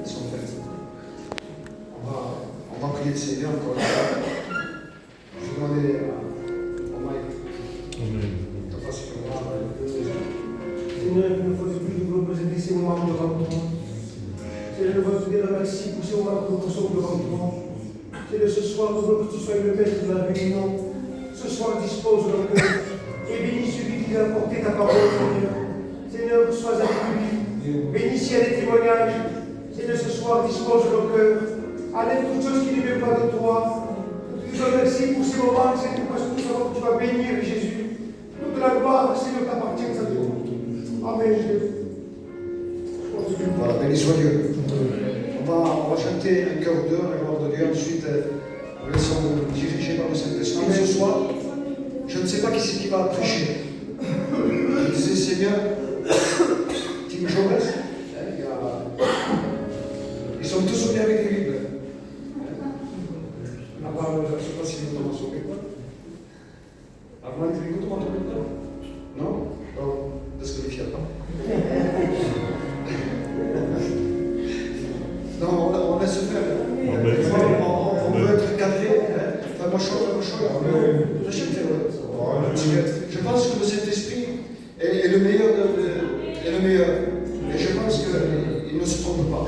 sont faites. On va prier le Seigneur encore une fois. Je vais demander au Mike de passer le bras. Seigneur, une fois de plus, nous voulons présenter ces moments devant toi. Seigneur, nous voulons te dire merci pour ces moments que nous sommes devant toi. Seigneur, ce soir, nous voulons que tu sois le maître de la réunion. Ce soir, dispose nos cœurs et bénis celui qui a apporté ta parole, Seigneur. Seigneur, que sois avec lui. Bénis s'il y a des témoignages. Seigneur, ce soir, dispose nos cœurs. Enlève toutes choses qui ne viennent pas de toi. Nous te remercions pour ces moments, Seigneur, parce que nous savons que tu vas bénir Jésus. Toute la gloire, Seigneur, t'appartient à toi. Amen. Voilà, béni soit Dieu. On va chanter un cœur d'heure, la gloire de Dieu. Ensuite, nous laissons nous diriger par le Saint-Esprit. Ce soir, je ne sais pas qui c'est qui va prêcher. Je disais, Seigneur, Tim Jones, ils sont tous venus avec des Bibles. À part, je ne sais pas si nous t'en sauvé quoi. Armand, tu écoutes ton Bible? Non? Non, disqualifié pas. Non, on laisse faire. On veut être cadré. Fais-moi chaud. Je pense que le Saint-Esprit est le meilleur. Et je pense qu'il ne se trompe pas.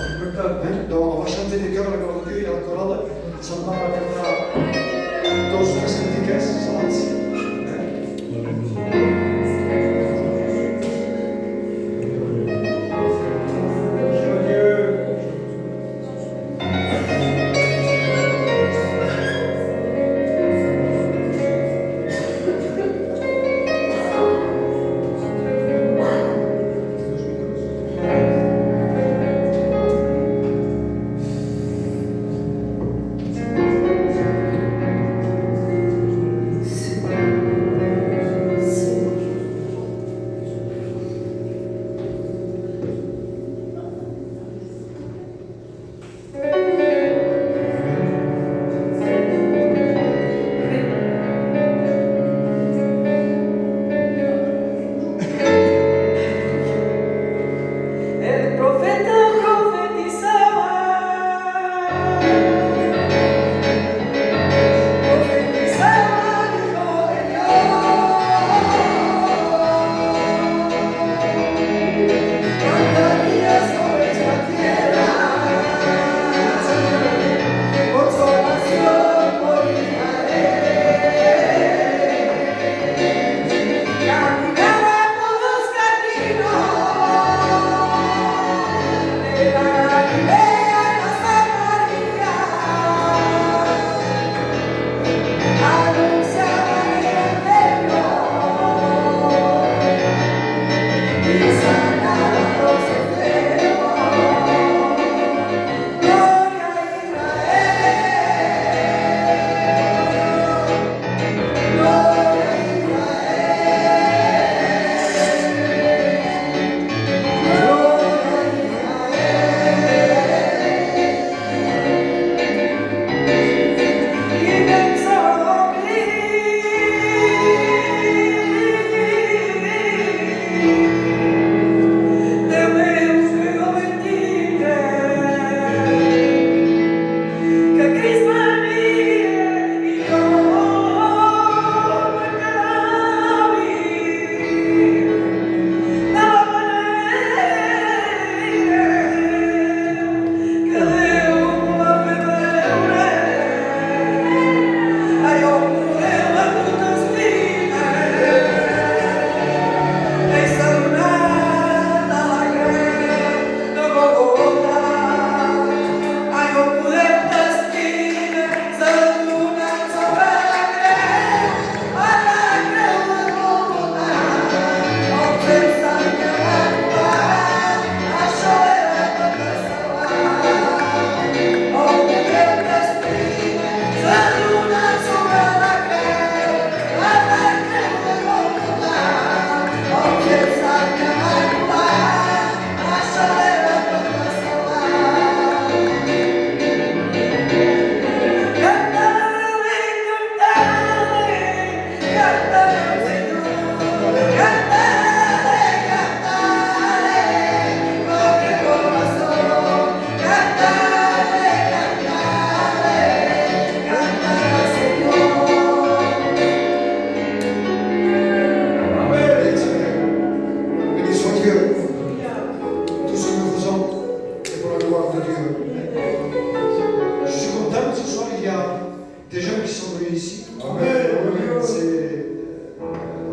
Donc on va chanter des chœurs à la gloire de Dieu. Il y a la chorale. Ça va cantar dos, tres cantiques. gloire de Dieu. Je suis content que ce soir, il y a des gens qui sont venus ici. On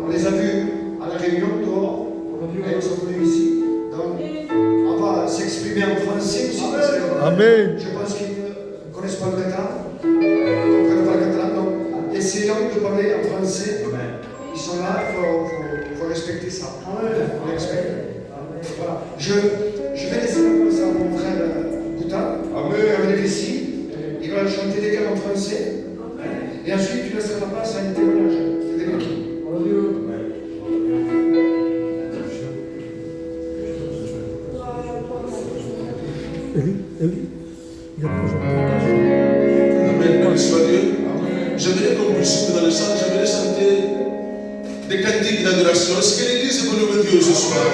les a vus à la réunion dehors. Et ils sont venus ici. Donc, on va s'exprimer en français aussi. Parce que Amen. je pense qu'ils ne connaissent pas le catalan. Ils ne comprennent pas le catalan. Donc, essayons de parler en français. Ils sont là, il faut respecter ça. Faut les respecter. Voilà. Je vais laisser la place à mon frère Gouta. Il va venir ici. Il va chanter des chœurs en français. Et ensuite, tu laisseras la place à un témoignage. C'est des qui. Amen. Béni soit Dieu. J'aimerais qu'on puisse dans le chant, j'aimerais chanter des cantiques d'adoration. Est-ce que l'église est venue de Dieu ce soir?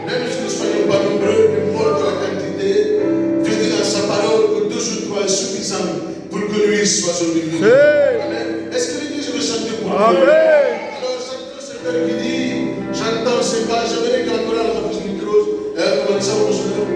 Même si nous ne soyons pas nombreux, qu'importe la quantité, Dieu dit dans sa parole que 2 ou 3 est suffisant pour que lui soit son milieu. Amen. Est-ce que l'église veut chanter pour nous? Amen. Alors chantons ce père qui dit, j'entends ces pas, j'aimerais qu'en chorale on fasse le micro, et commençons au Seigneur.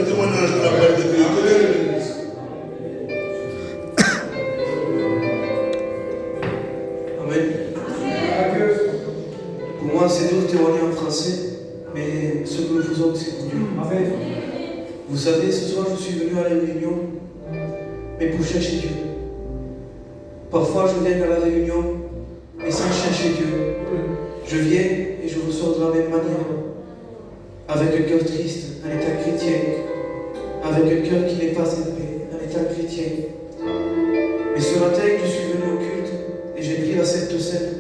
Témoignage témoignage de la part de Dieu. Que Dieu le bénisse. Amen. Pour moi, c'est dur de témoigner en français, mais ce que nous faisons, c'est pour Dieu. Amen. Vous savez, ce soir, je suis venu à la réunion, mais pour chercher Dieu. Parfois, je viens à la réunion, mais sans chercher Dieu. Je viens et je ressors de la même manière, avec un cœur triste, un état chrétien, avec un cœur qui n'est pas élevé, un état chrétien. Mais ce matin, je suis venu au culte et j'ai pris la Sainte Seine.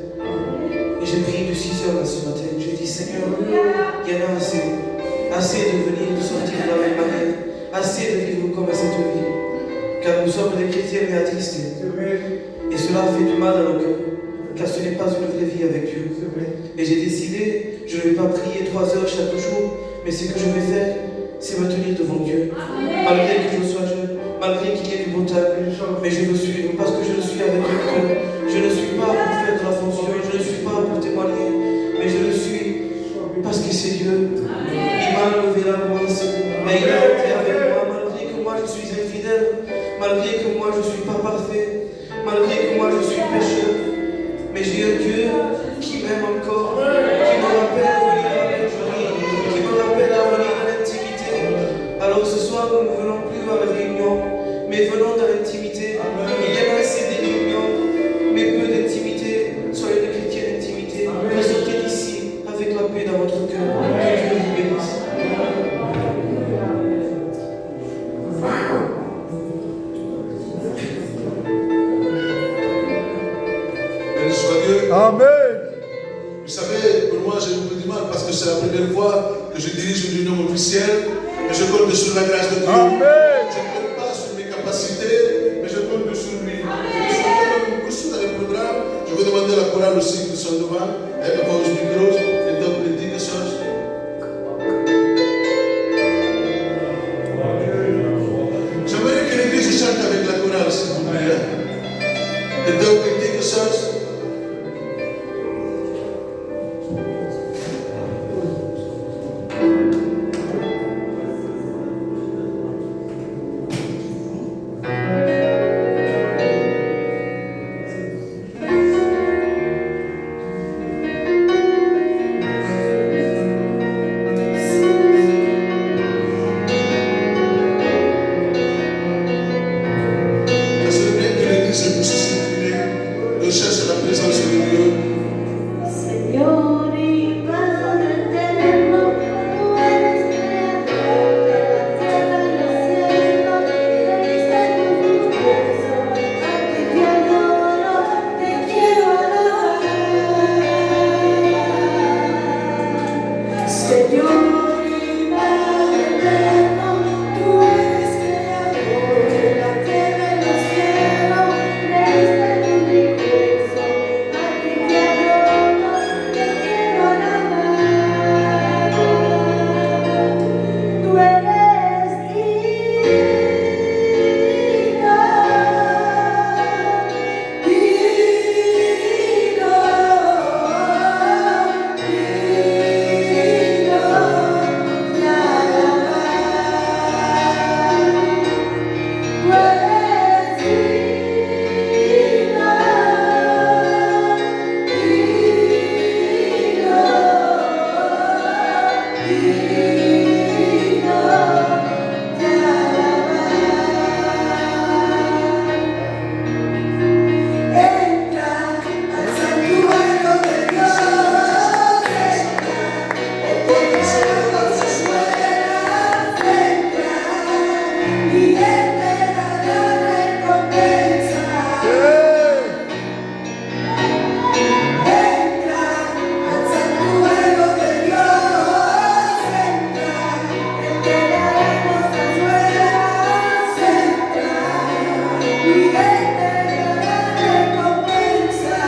Et j'ai prié de 6 heures là ce matin. J'ai dit, Seigneur, il y en a assez. Assez de venir, de sortir de la même manière. Assez de vivre comme cette vie. Car nous sommes des chrétiens mais attristés. Et cela fait du mal à nos cœurs. Car ce n'est pas une vraie vie avec Dieu. Et j'ai décidé, je ne vais pas prier 3 heures chaque jour, mais ce que je vais faire, c'est me tenir devant Dieu. Malgré que je sois jeune, malgré qu'il y ait du beau temps, mais je veux suivre parce que je le suis avec le cœur. Je ne suis pas pour faire de la fonction, je ne suis pas pour témoigner, mais je le suis parce que c'est Dieu. Il m'a levé la grâce, mais il a été avec moi, malgré que moi je suis infidèle, malgré que moi je ne suis pas parfait, malgré que moi je suis pécheur. Mais j'ai un Dieu qui m'aime encore, qui me rappelle à venir à la bergerie, qui me rappelle à venir à l'intimité. Alors ce soir, nous ne venons plus à la réunion, mais venons dans l'intimité. Il y a assez des réunions, mais peu d'intimité. Soyez des chrétiens d'intimité. Ressortez d'ici avec la paix dans votre cœur. Que Dieu vous bénisse. Béni soit Dieu. Amen. Vous savez, pour moi, j'ai beaucoup de mal parce que c'est la première fois que je dirige une réunion officielle et je compte sur la grâce de Dieu. Amen. Je ne compte pas sur mes capacités, mais je compte sur lui. Je suis vraiment beaucoup dans les programmes. Je vais demander à la chorale aussi qui sont devant, avec la voix au micro, et donc les dire des choses. J'aimerais que l'église chante avec la chorale, s'il vous plaît. Et donc, quelque chose. Ça serait bien que l'église puisse s'incliner et cherche la présence de Dieu. Señor y Padre eterno, tú eres creador de la tierra y los cielos, diste tu universo, a ti te adoro, te quiero alabar. Señor y Padre eterno, tú eres creador de la tierra y los cielos, diste tu universo, a ti te adoro, te quiero alabar. Tú eres digno, entra al santuario de Dios, entra, sus fueras, entra, y Él te dará recompensa. Entra al santuario de Dios, entra, Él te dará cosas buenas, entra, y Él te dará recompensa.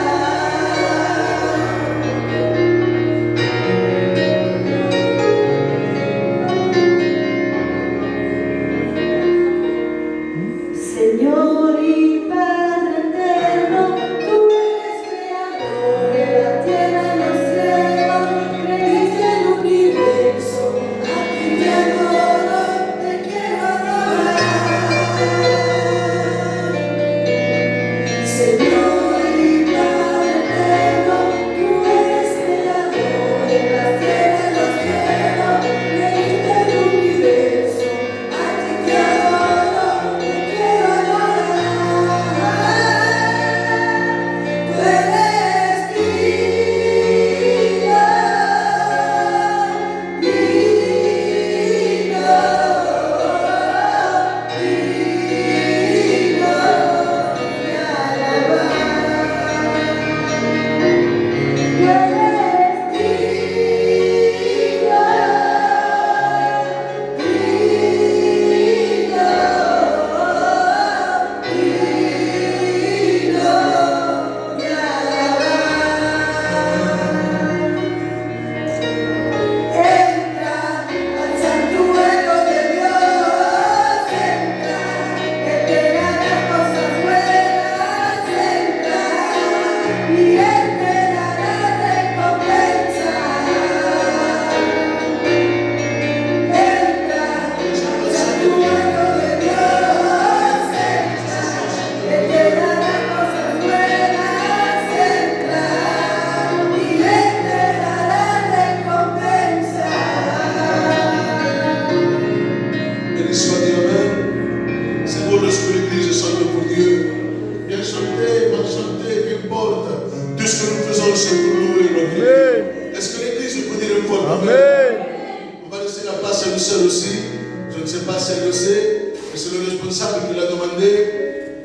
responsable qui l'a demandé.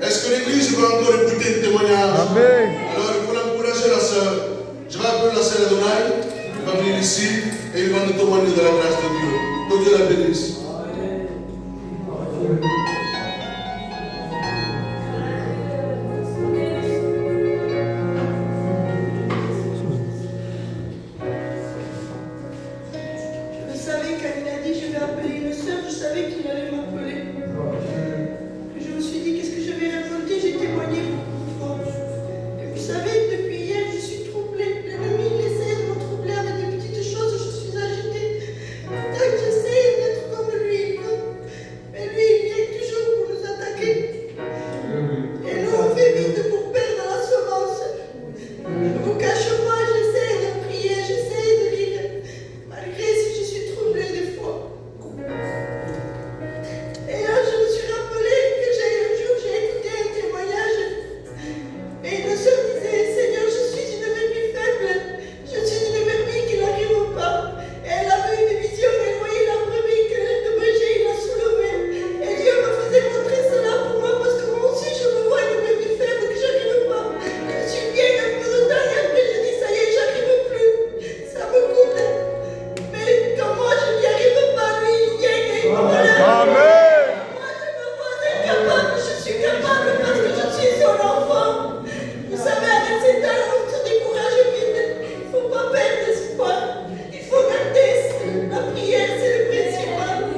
Est-ce que l'église veut encore écouter le témoignage? Amen. Alors il faut l'encourager, la sœur. Je vais appeler la sœur Adonai. Il va venir ici et il va nous témoigner de la grâce de Dieu. Que Dieu la bénisse. Je savais quand il a dit je vais appeler une sœur, je savais qu'il allait m'appeler. Je me suis dit qu'est-ce que je vais raconter, j'ai témoigné beaucoup. Et vous savez, depuis hier, je suis troublée. L'ennemi, il essaie de me troubler avec des petites choses, je suis agitée. Tant que j'essaie d'être comme lui, mais lui, il vient toujours pour nous attaquer. Et nous, on fait vite pour perdre la semence. Ne vous cache pas, j'essaie de prier, j'essaie de lire, malgré si je suis troublée des fois. Et là, je me suis rappelé que un jour, j'ai écouté un témoignage. Et une sœur disait, Seigneur, je suis une vermine faible, je suis une vermine qui n'arrive pas. Et elle avait une vision, elle voyait la brebis, que le berger, il a soulevé. Et Dieu me faisait montrer cela pour moi, parce que moi aussi, je me vois une vermine faible, que j'arrive pas. Je suis bien un peu de temps, et après, je dis, ça y est, j'arrive plus. Ça me coûte. Mais quand moi, je n'y arrive pas, lui, il vient et il me relève. Amen. Moi, je me vois incapable, je suis capable parce que je suis son enfant. Vous savez, avec cet âge, on se décourage vite. Il ne faut pas perdre espoir. Il faut garder la prière, c'est le principal.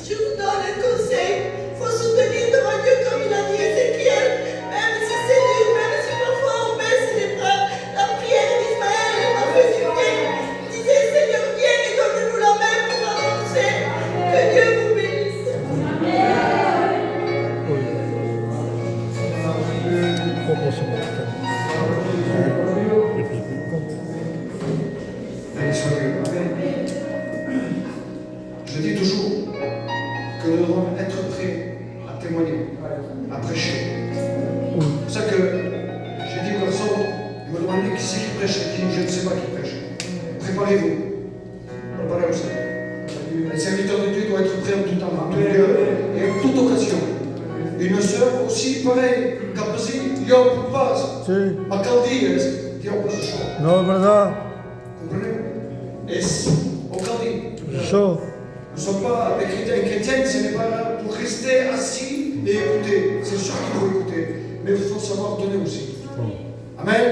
Je vous donne un conseil. Il faut se tenir devant Dieu comme il a dit Ézéchiel. Même si c'est dur, même si parfois on baisse les bras. La prière d'Ismaël, elle m'a fait du bien. Il disait, Seigneur, viens et donne-nous la main pour avancer. Que Dieu vous bénisse. Béni soit Dieu. Je dis toujours que nous devons être prêts à témoigner, à prêcher. C'est pour ça que j'ai dit aux personnes, ils me demandaient qui c'est qui prêche. J'ai dit, je ne sais pas qui prêche. Préparez-vous. Préparez-vous. Le serviteur de Dieu doit être prêt en tout temps, en tout lieu et en toute occasion. Une sœur aussi, pareil, capacité, Dieu passe. Sí. Ma caldille, Dieu passe. No, es verdad. Comprenez? Et au caldille. Eso. Nous ne sommes pas des chrétiens. Les chrétiens, ce n'est pas là pour rester assis et écouter. C'est sûr qu'il faut écouter. Mais il faut savoir donner aussi. Amen.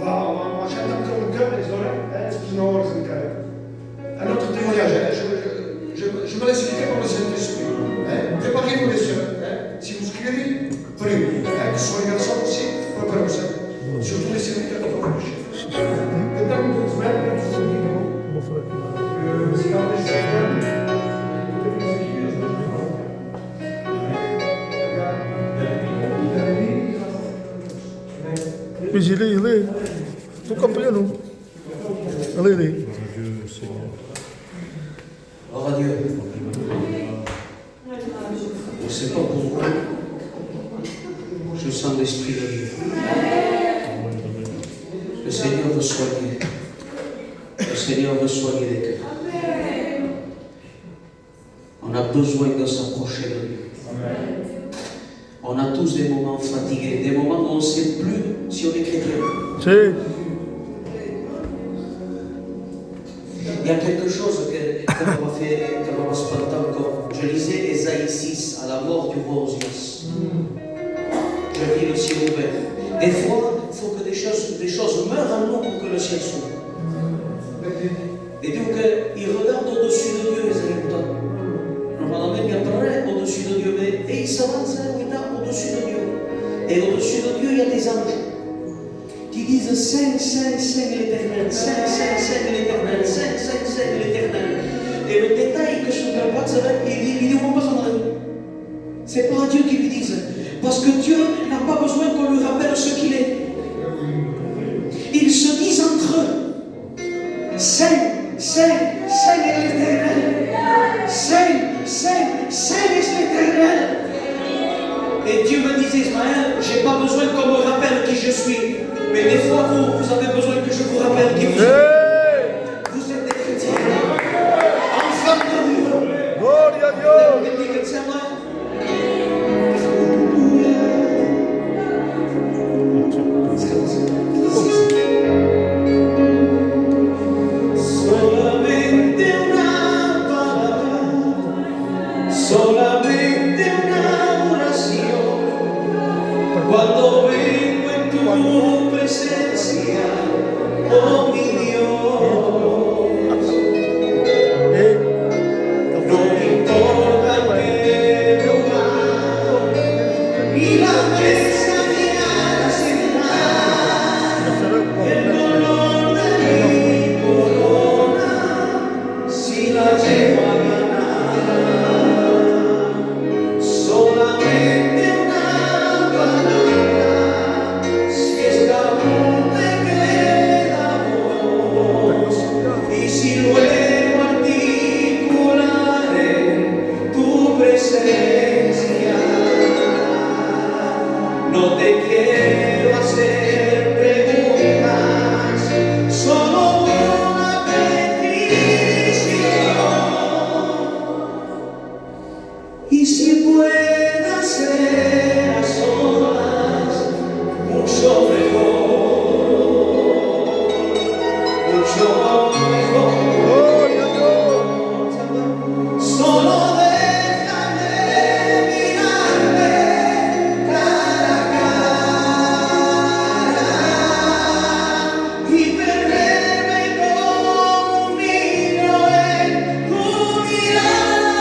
On va chanter encore le cœur, les oreilles. Excusez-moi, c'est le cœur. Un autre témoignage. Je me laisse guider par le Saint-Esprit. Préparez-vous, les sœurs. Si vous écrivez, prenez-vous. Que ce soit les garçons aussi, préparez-vous. Surtout les serviteurs de la marche. Peut-être une semaine, vous vous dites. Vigile, lê. Estou campeão. Lê, lê. Gloire à Dieu. Je ne sais pas pour vous, je sens l'Esprit de Dieu. Le Seigneur veut soigner. Le Seigneur veut soigner les cœurs. On a besoin de s'approcher de lui. On a tous des moments fatigués, des moments où on ne sait plus si on est chrétien. Sí. Il y a quelque chose que m'a fait, que m'a spontané encore. Je lisais Ésaïe 6 à la mort du roi Osias. Je vis le ciel ouvert. Des fois, il faut que des choses meurent en nous pour que le ciel s'ouvre. Et donc, il regarde au-dessus de Dieu, Ésaïe. Normalement, il y a pas au-dessus de Dieu, mais et il s'avance au-dessus de Dieu. Et au-dessus de Dieu, il y a des anges qui disent Saint, Saint, Saint l'Éternel, Saint, Saint, Saint l'Éternel, Saint, Saint, Saint l'Éternel. Et le détail que je ne peux pas savoir, ils ne diront pas son nom. C'est pas à Dieu qu'ils lui disent. Parce que Dieu n'a pas besoin qu'on lui rappelle ce qu'il est. Ils se disent entre eux Saint, Saint, Saint est l'Éternel. Saint, Saint, Saint est l'Éternel. Et Dieu me disait, Ismaël, je n'ai pas besoin qu'on me rappelle qui je suis. Mais des fois, vous avez besoin que je vous rappelle qui vous êtes. Vous êtes des chrétiens. Enfants de Dieu. Gloria a Dios. Bendiga el Señor. solamente una oración. Cuando vengo en tu presencia, oh mi Dios, no me importa en qué lugar, ni la mesa me haga sentar, el color de mi corona, si la llevo a ganar, solamente una palabra, si esta aún me queda voz, y si luego articularé tu presencia. No te quiero hacer preguntas, solo una petición. Y si pueda ser a solas, mucho mejor, mucho mejor. Solo déjame mirarte cara a cara y perderme como un niño en tu mirada.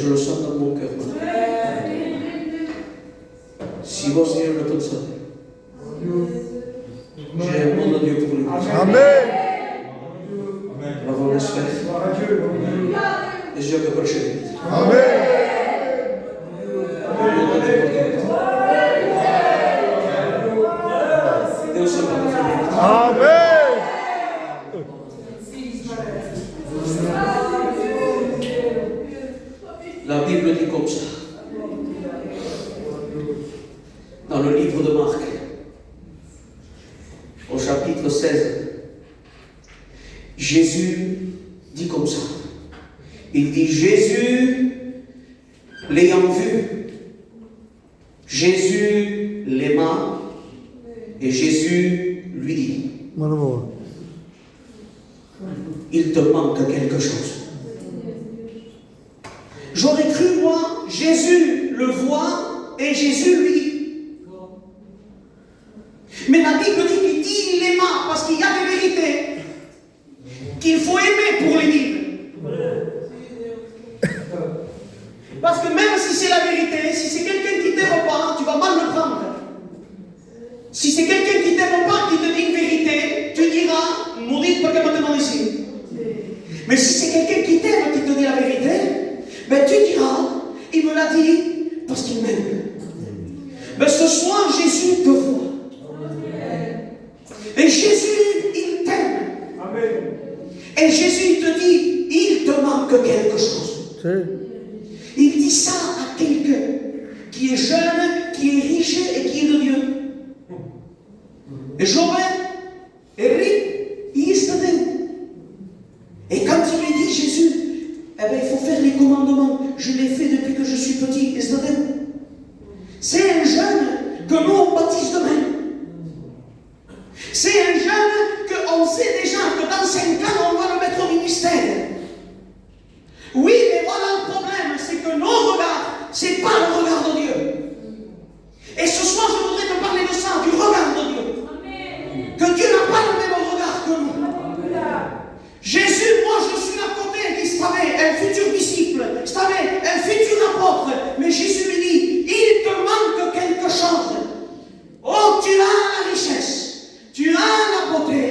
Je le sens dans mon cœur. Si vos Seigneur le peut savoir, j'ai un mot de Dieu pour lui. Amen. Avant de se faire. Et Dieu que prêcher. Amen. Deus é para Amen. La Bible dit comme ça. Dans le livre de Marc, au chapitre 16, Jésus dit comme ça. Il dit Jésus, l'ayant vu, Jésus l'aima, et Jésus lui dit, il te manque quelque chose. J'aurais cru, moi, Jésus le voit et Jésus lui dit. Mais la Bible dit qu'il dit il l'aima parce qu'il y a des vérités qu'il faut aimer pour les vivre. Parce que même si c'est la vérité, si c'est quelqu'un qui t'aime pas, tu vas mal le prendre. Si c'est quelqu'un qui t'aime pas, qui te dit une vérité, tu diras, mourir parce que maintenant ici. Mais si c'est quelqu'un qui t'aime, qui te dit la vérité, ben tu diras, il me l'a dit parce qu'il m'aime. Mais ce soir, Jésus te voit. Et Jésus, il t'aime. Et Jésus te dit, il te manque quelque chose. Il dit ça à quelqu'un qui est jeune, qui est riche et qui est de Dieu. Et Joël est riche, il est de Dieu. Et quand il lui dit Jésus, eh bien, il faut faire les commandements. Je l'ai fait depuis que je suis petit. C'est un jeune que nous on baptise demain. C'est un jeune qu'on sait déjà que dans 5 ans on va le mettre au ministère. Oui, mais voilà le problème, c'est que nos regards, c'est pas le regard de Dieu. Et ce soir, je voudrais te parler de ça, du regard de Dieu. Amen. Que Dieu n'a pas le même regard que nous. Jésus, moi je suis à côté qui savait, un futur disciple, savait, un futur apôtre. Mais Jésus lui dit, il te manque quelque chose. Oh, tu as la richesse, tu as la beauté,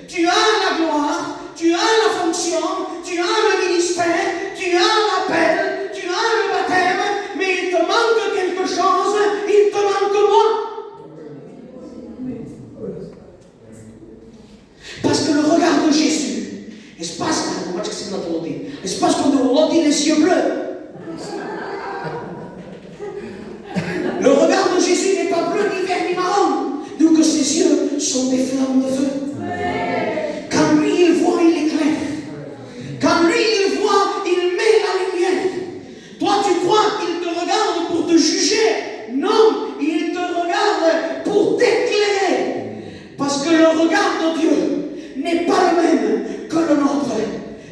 tu as la gloire, tu as la fonction, tu as le ministère, tu as l'appel, tu as le baptême, mais il te manque quelque chose, il te manque moi. Parce que le regard de Jésus, espace quand on dit les yeux bleus. Le regard de Jésus n'est pas bleu, ni vert, ni marron. Donc ses yeux sont des flammes de feu. Quand lui il voit, il éclaire. Quand lui il voit, il met la lumière. Toi tu crois qu'il te regarde pour te juger. Non, il te regarde pour t'éclairer. Parce que le regard de Dieu n'est pas le même que le nôtre.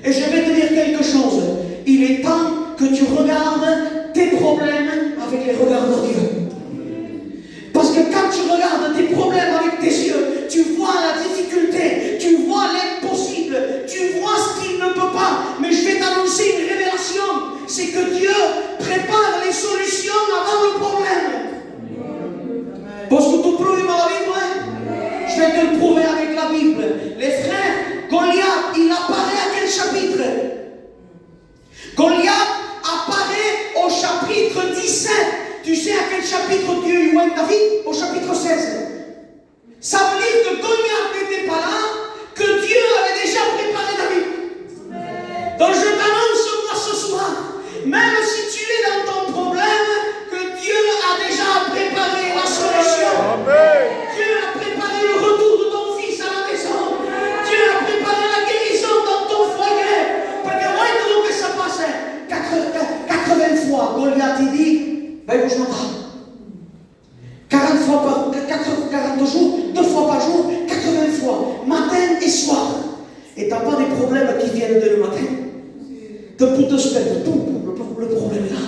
Et je vais te dire quelque chose. Il est temps que tu regardes tes problèmes avec les regards de Dieu. Parce que quand tu regardes tes problèmes avec tes yeux, tu vois la difficulté, tu vois l'impossible, tu vois ce qu'il ne peut pas. Mais je vais t'annoncer une révélation. C'est que Dieu prépare les solutions avant le problème. Parce que tu prouves dans la Bible, je vais te le prouver avec la Bible. Les frères, Goliath, il apparaît à quel chapitre? Goliath apparaît au chapitre 17. Tu sais à quel chapitre Dieu oint David? Au chapitre 16. Ça veut dire que Goliath n'était pas là, que Dieu avait déjà préparé David. Donc je t'annonce moi ce soir, même si tu es dans ton problème, que Dieu a déjà préparé la solution. Amen. Dieu a préparé le retour de ton fils à la maison. Dieu a préparé la guérison dans ton foyer. Parce que moi, il faut que ça passe 80 fois. Goliath, il dit, ben, je m'entends. 40 fois par 40 jours, 2 fois par jour, 80 fois, matin et soir. Et tu n'as pas des problèmes qui viennent dès le matin. Pour te semaine, le problème est là.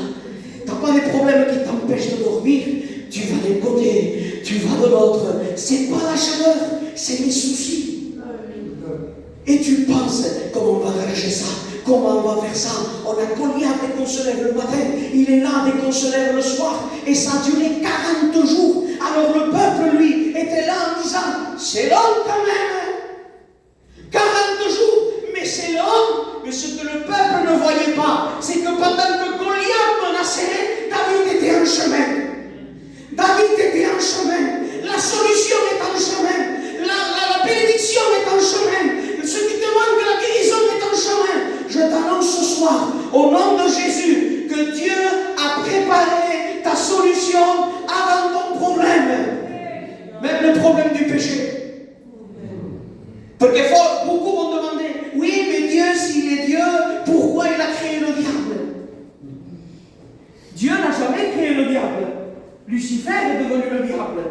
Tu n'as pas des problèmes qui t'empêchent de dormir. Tu vas d'un côté, tu vas de l'autre. C'est pas la chaleur, c'est les soucis. Et tu penses comment on va arranger ça, Comment on va faire ça? On a Goliath dès qu'on se lève le matin, il est là dès qu'on se lève le soir, et ça a duré 40 jours. Alors le peuple, lui, était là en disant, c'est long quand même, 40 jours, mais c'est long. Mais ce que le peuple ne voyait pas, c'est que pendant que Goliath menaçait, David était en chemin. David était en chemin. La solution est en chemin. La bénédiction est en chemin. Ce qui te manque, la guérison est en chemin. Je t'annonce ce soir, au nom de Jésus, que Dieu a préparé ta solution avant ton problème. Même le problème du péché. Parce que beaucoup vont demander, oui, mais Dieu, s'il est Dieu, pourquoi il a créé le diable? Dieu n'a jamais créé le diable. Lucifer est devenu le diable.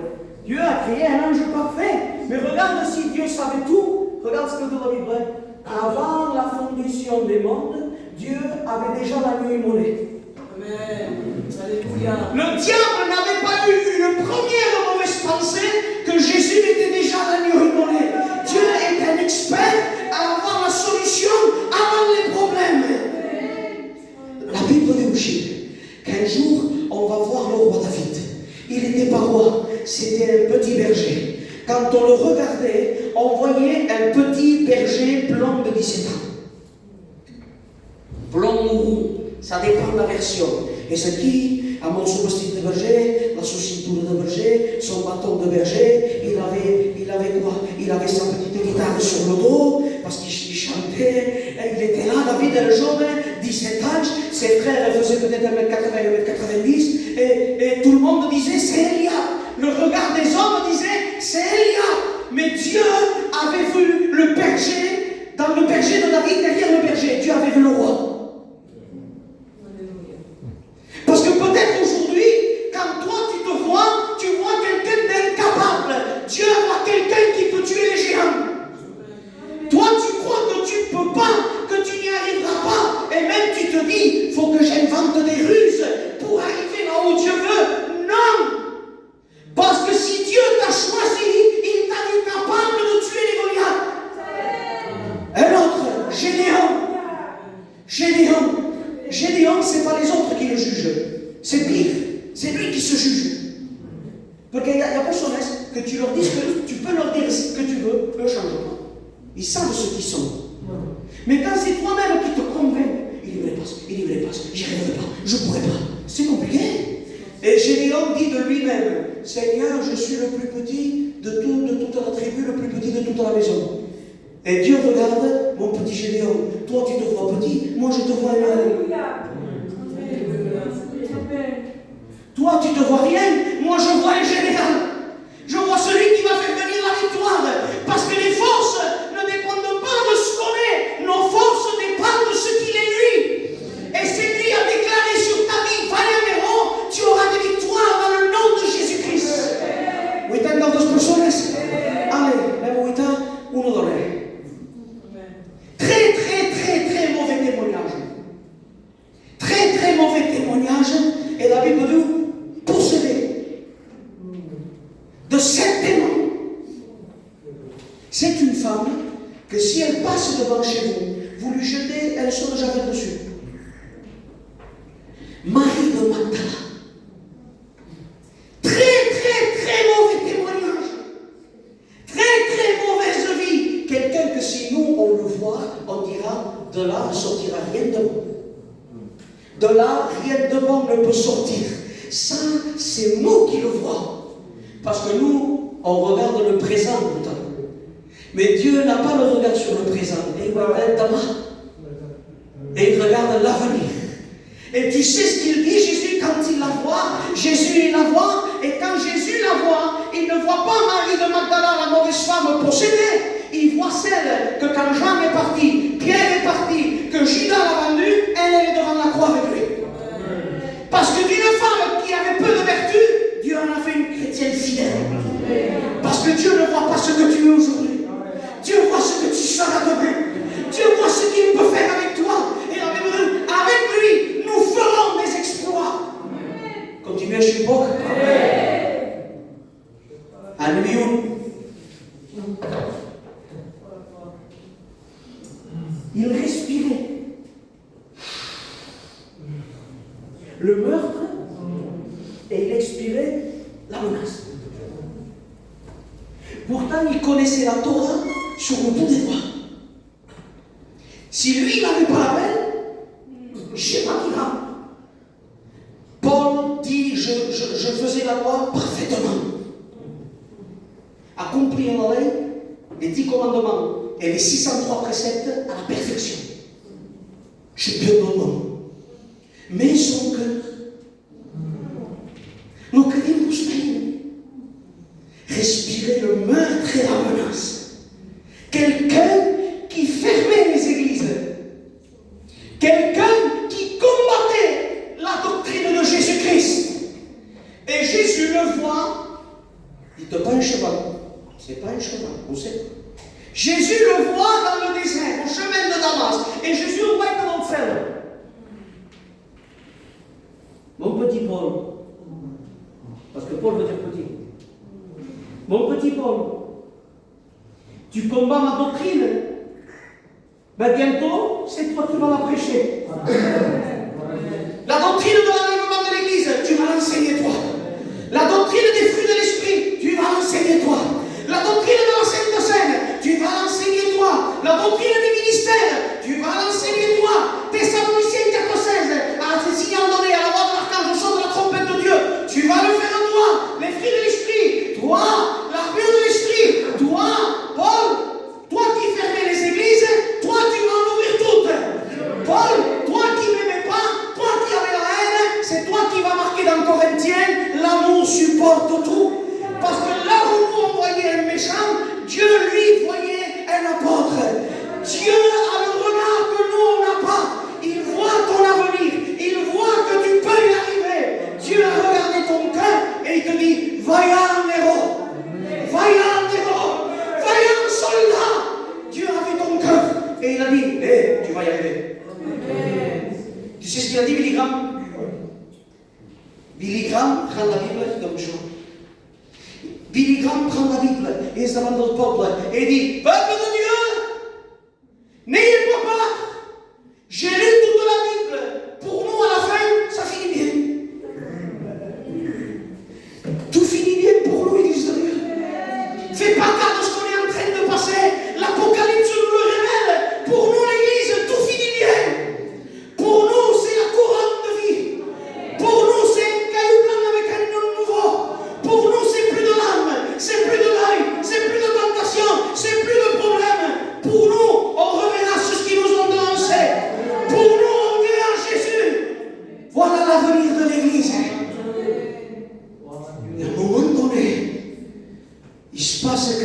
Dieu a créé un ange parfait. Mais regarde si Dieu savait tout. Regarde ce que dit la Bible. Avant la fondation des mondes, Dieu avait déjà l'agneau immolé. Amen. Alléluia. Le diable n'avait pas eu une première mauvaise pensée que Jésus était déjà l'agneau immolé. Dieu est un expert à avoir la solution avant les problèmes. La Bible dit aussi qu'un jour, on va voir le roi David. Il n'était pas roi, c'était un petit berger. Quand on le regardait, on voyait un petit berger blond de 17 ans. Blond ou roux, ça dépend de la version. Et ce qui, à mon sous-vestit de berger, la sous-cinture de berger, son bâton de berger, il avait quoi? Il avait sa petite guitare sur le dos, parce qu'il chantait, il était là, David, le jeune, 17 ans, ses frères faisaient peut-être 1m80, 1m90, et tout le monde disait, c'est Elia. Le regard des hommes disait, c'est Elia. Mais Dieu avait vu le berger, dans le berger de David, derrière le berger, Dieu avait vu le roi. Parce que peut-être aujourd'hui, quand toi tu vois quelqu'un d'incapable. Dieu voit quelqu'un qui peut tuer les géants. Toi tu crois que tu ne peux pas, que tu n'y arriveras pas. Et même tu te dis, il faut que j'invente des ruses pour arriver là où Dieu veut. Non! Parce que si Dieu t'a choisi, il t'a vu capable de tuer les Goliaths. Un autre, Gédéon, ce n'est pas les autres qui le jugent. C'est pire. C'est lui qui se juge. Parce qu'il y a personne que tu leur dises que tu peux leur dire ce que tu veux, le changement. Ils savent ce qu'ils sont. Mais quand c'est toi-même qui te convainc, il n'y voulait pas, j'y arriverai pas, je ne pourrai pas. C'est compliqué. Et Gédéon dit de lui-même, Seigneur, je suis le plus petit de toute la tribu, le plus petit de toute la maison. Et Dieu regarde, mon petit Gédéon, toi tu te vois petit, moi je te vois énorme. Toi tu te vois rien, moi je vois un général. Je vois celui qui va faire venir la victoire. Parce que les forces ne dépendent pas de ce qu'on est. Nos forces dépendent de ce qu'il est lui. Et c'est lui a déclaré sur ta vie, Valéméro, tu auras des victoires dans le nom de Jésus-Christ. ¿Vous êtes dans dos personas? Allez, la vuelta, uno doble. Très, très, très, très mauvais témoignage. Très, très mauvais témoignage. Et la Bible dit, possédé de 7 démons. C'est une femme que si elle passe devant chez vous, vous lui jetez un seau de javel dessus. Marie de Magdala. Très, très, très mauvais témoignage. Très, très mauvaise vie. Quelqu'un que si nous, on le voit, on dira, de là ne sortira rien de bon. De là, rien de bon ne peut sortir. Ça, c'est nous qui le voyons. Parce que nous, on regarde le présent tout le temps. Mais Dieu n'a pas le regard sur le présent. Et il regarde demain. Et il regarde l'avenir. Et tu sais ce qu'il dit, Jésus, quand il la voit. Jésus, il la voit. Et quand Jésus la voit, il ne voit pas Marie de Magdala, la mauvaise femme possédée. Il voit celle que quand Jean est parti, Pierre est parti, que Judas l'a vendue, elle est devant la croix avec lui. Parce que d'une femme qui avait peu de vertu, Dieu en a fait une chrétienne fidèle. Parce que Dieu ne voit pas ce que tu es aujourd'hui. Dieu voit ce que tu seras demain. Dieu voit ce qu'il peut faire avec toi. Et avec lui, nous ferons des exploits. Continuez chez l'époque. Alléluia. Il respirait. le meurtre et il expirait la menace. Pourtant, il connaissait la Torah sur le bout des doigts. Si lui, il n'avait pas la peine, je ne sais pas qui l'a. Paul dit, je faisais la loi parfaitement. Accomplir la loi, les 10 commandements et les 603 préceptes à la perfection. Je peux le monde. Mais son cœur, nos crimes respirait le meurtre et la menace. Quelqu'un qui fermait les églises. Quelqu'un qui combattait la doctrine de Jésus-Christ. Et Jésus le voit. Dites pas un cheval. C'est pas un cheval, on sait. Jésus le voit dans le désert, au chemin de Damas. Et Jésus le voit dans l'enfer. Mon petit Paul. Parce que Paul veut dire petit. Mon petit Paul, tu combats ma doctrine. Ben bientôt, c'est toi qui vas la prêcher. La doctrine de l'enlèvement de l'Église, tu vas l'enseigner toi. La doctrine des fruits de l'Esprit, tu vas l'enseigner toi. La doctrine de la Sainte Seine, tu vas l'enseigner toi. La doctrine des ministères, tu vas l'enseigner toi. Thessaloniciens 4,16, à ce signal donné à la voix de l'archange au son de la trompette de Dieu, tu vas le faire toi. Les fruits de l'Esprit, toi, l'armure de l'Esprit, toi, Paul, toi qui fermais les églises, toi tu vas en ouvrir toutes. Paul, toi qui n'aimais pas, toi qui avais la haine, c'est toi qui vas marquer dans Corinthiens, l'amour supporte tout. Parce que là où nous on voyait un méchant, Dieu lui voyait un apôtre. Dieu a le regard que nous on n'a pas. Il voit ton avenir, il voit que tu peux y arriver. Dieu a regardé ton cœur et il te dit, vaillant héros, vaillant héros, vaillant soldat. Dieu a vu ton cœur et il a dit, tu vas y arriver. Tu sais ce qu'il a dit, Billy Graham? Billy Graham prend la Bible comme choix. Billy Graham prend la Bible et se demande au peuple et dit, peuple de Dieu, n'ayez pas peur. J'ai lu toute la Bible. Pour nous, à la fin, ça finit bien. Tout finit bien pour nous, Église de Dieu. Fais pas cas de ce qu'on est en train de passer. L'Apocalypse nous le révèle. Pour nous, l'Église, tout finit bien. Pour nous, c'est la couronne de vie. Pour nous, c'est un caillou blanc avec un nom nouveau. Pour nous, c'est plus de larmes, c'est plus de deuil, c'est plus de tentation, c'est plus de problème. Pour nous, on reverra ce qu'ils nous ont dénoncé. Pour nous, on verra Jésus. Voilà l'avenir de l'Église. Et à un moment donné, il se passe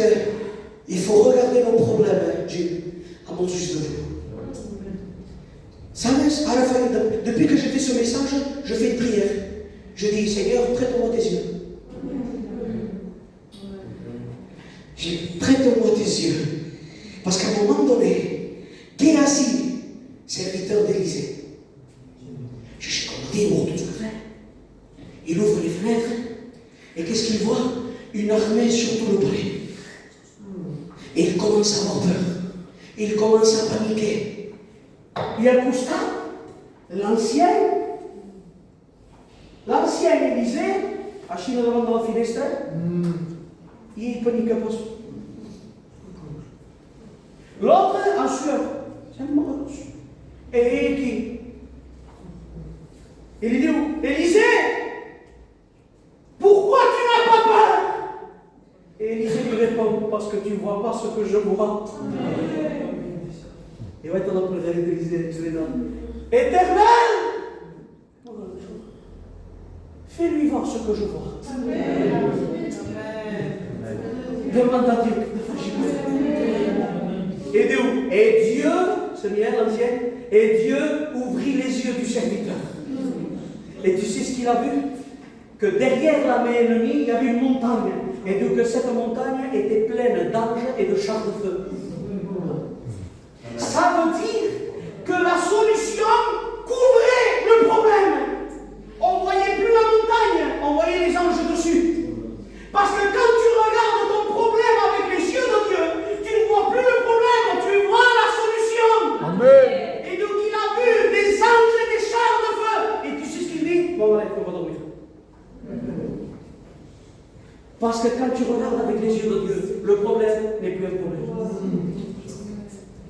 qu'il faut regarder nos problèmes, Dieu, à mon juste de vous. Ça, à la fin, depuis que j'ai fait ce message, je fais une prière. Je dis, Seigneur, prête-moi tes yeux. Prête-moi tes yeux. Parce qu'à un moment donné, Géasi, serviteur d'Élysée, je sais comment dire, tout ce que fait. Il ouvre les fenêtres et qu'est-ce qu'il voit? Une armée sur tout le palais. Et il commence à avoir peur. Il commence à paniquer. Il accosta l'ancien Élysée, assis devant la fenêtre, il panique pas. L'autre en sueur, c'est un mort. Et qui? Il dit où? Élisée, pourquoi tu n'as pas peur? Et Élisée lui répond, parce que tu ne vois pas ce que je vois. Et maintenant, on peut regarder Élisée, je les donne. Éternel, fais-lui voir ce que je vois. Demande à Dieu de faire. Et d'où? Et Dieu, c'est bien l'ancien, et Dieu ouvrit les yeux du serviteur. Et tu sais ce qu'il a vu? Que derrière l'armée ennemie, il y avait une montagne. Et d'où que cette montagne était pleine d'anges et de chars de feu. Ça veut dire que la solution couvrait le problème. On ne voyait plus la montagne, on voyait les anges dessus. Parce que quand tu regardes ton problème avec les yeux de Dieu, tu ne vois plus le problème, tu vois la solution. Amen. Et donc il a vu des anges et des chars de feu. Et tu sais ce qu'il dit? Parce que quand tu regardes avec les yeux de Dieu, le problème n'est plus un problème.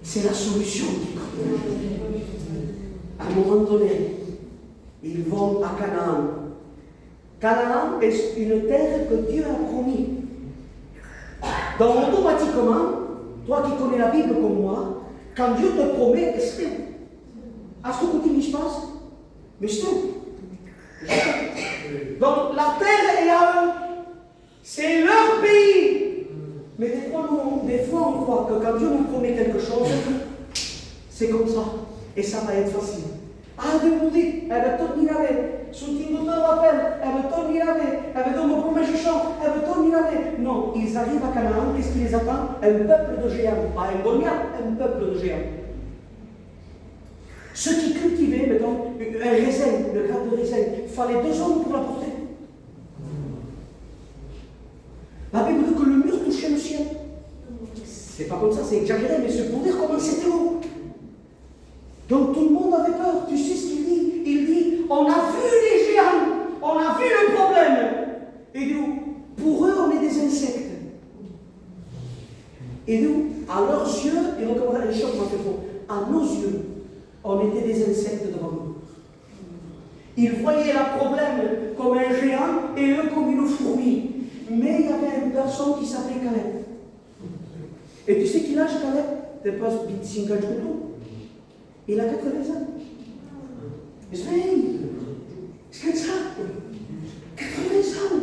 C'est la solution qui compte. À un moment donné, ils vont à Canaan. Canaan est une terre que Dieu a promis. Donc automatiquement, toi qui connais la Bible comme moi, quand Dieu te promet, est-ce que tu n'y passes? Mais c'est tout. Donc la terre est à eux. C'est leur pays. Mais des fois, on croit que quand Dieu nous promet quelque chose, c'est comme ça. Et ça va être facile. Ah, Dieu nous dit, elle va torner avec. Soutien de rappel, elle va torner avec. Elle va donner mon premier chant, elle va torner avec. Non, ils arrivent à Canaan, qu'est-ce qui les attend? Un peuple de géants. Pas un Goliath, un peuple de géants. Ceux qui cultivaient, mettons, un raisin, le grappe de raisin, il fallait 2 hommes pour la porter. La Bible dit que le mur touchait le ciel. C'est pas comme ça, c'est exagéré, mais c'est pour dire comment c'était haut. Donc tout le monde avait peur. Tu sais ce qu'il dit? Il dit, on a vu les géants, on a vu le problème. Et nous, pour eux, on est des insectes. Et nous, à leurs yeux, et donc un choc m'a fait faux, à nos yeux, on était des insectes devant nous. Ils voyaient le problème comme un géant et eux comme une fourmi. Mais il y avait une personne qui s'appelait Caleb. Et tu sais qu'il âge Caleb? Tu pas 25 ans. Il a 80 ans. Mais c'est ça. 80 ans.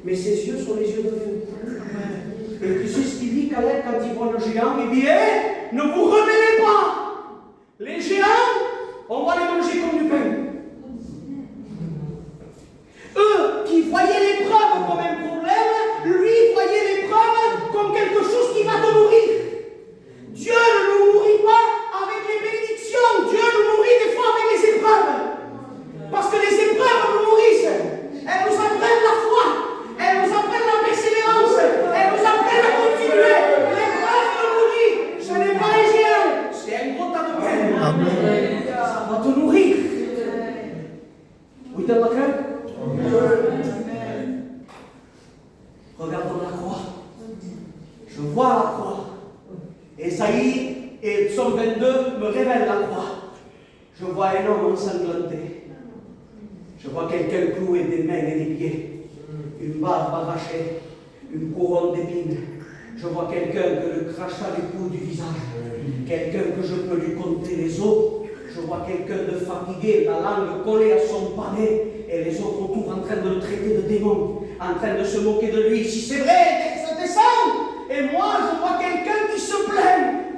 Mais ses yeux sont les yeux de Dieu. Et tu sais ce qu'il dit, Caleb, quand il voit le géant? Il dit, ne vous rebellez pas. Les géants, on va les manger comme du pain. Eux qui voyaient l'épreuve comme un problème, lui voyait l'épreuve comme quelque chose qui va te nourrir. Dieu ne nous nourrit pas avec les bénédictions. Dieu nous nourrit des fois avec les épreuves. Parce que les épreuves nous nourrissent. Elles nous apprennent la foi. Elles nous apprennent la persévérance. Elles nous apprennent à continuer. L'épreuve nous nourrit. Ce n'est pas un géant. C'est un gros tas de peine. Ça va te nourrir. Oui, t'as ma crainte? Regardons la croix. Je vois la croix. Esaïe et Psaume 22 me révèlent la croix. Je vois un homme ensanglanté. Je vois quelqu'un cloué des mains et des pieds. Une barbe arrachée. Une couronne d'épines. Je vois quelqu'un que le crachat lui coule du visage. Quelqu'un que je peux lui compter les os. Je vois quelqu'un de fatigué, la langue collée à son palais, et les autres autour en train de le traiter de démon, en train de se moquer de lui. Si c'est vrai, ça descend. Et moi, je vois quelqu'un qui se plaint.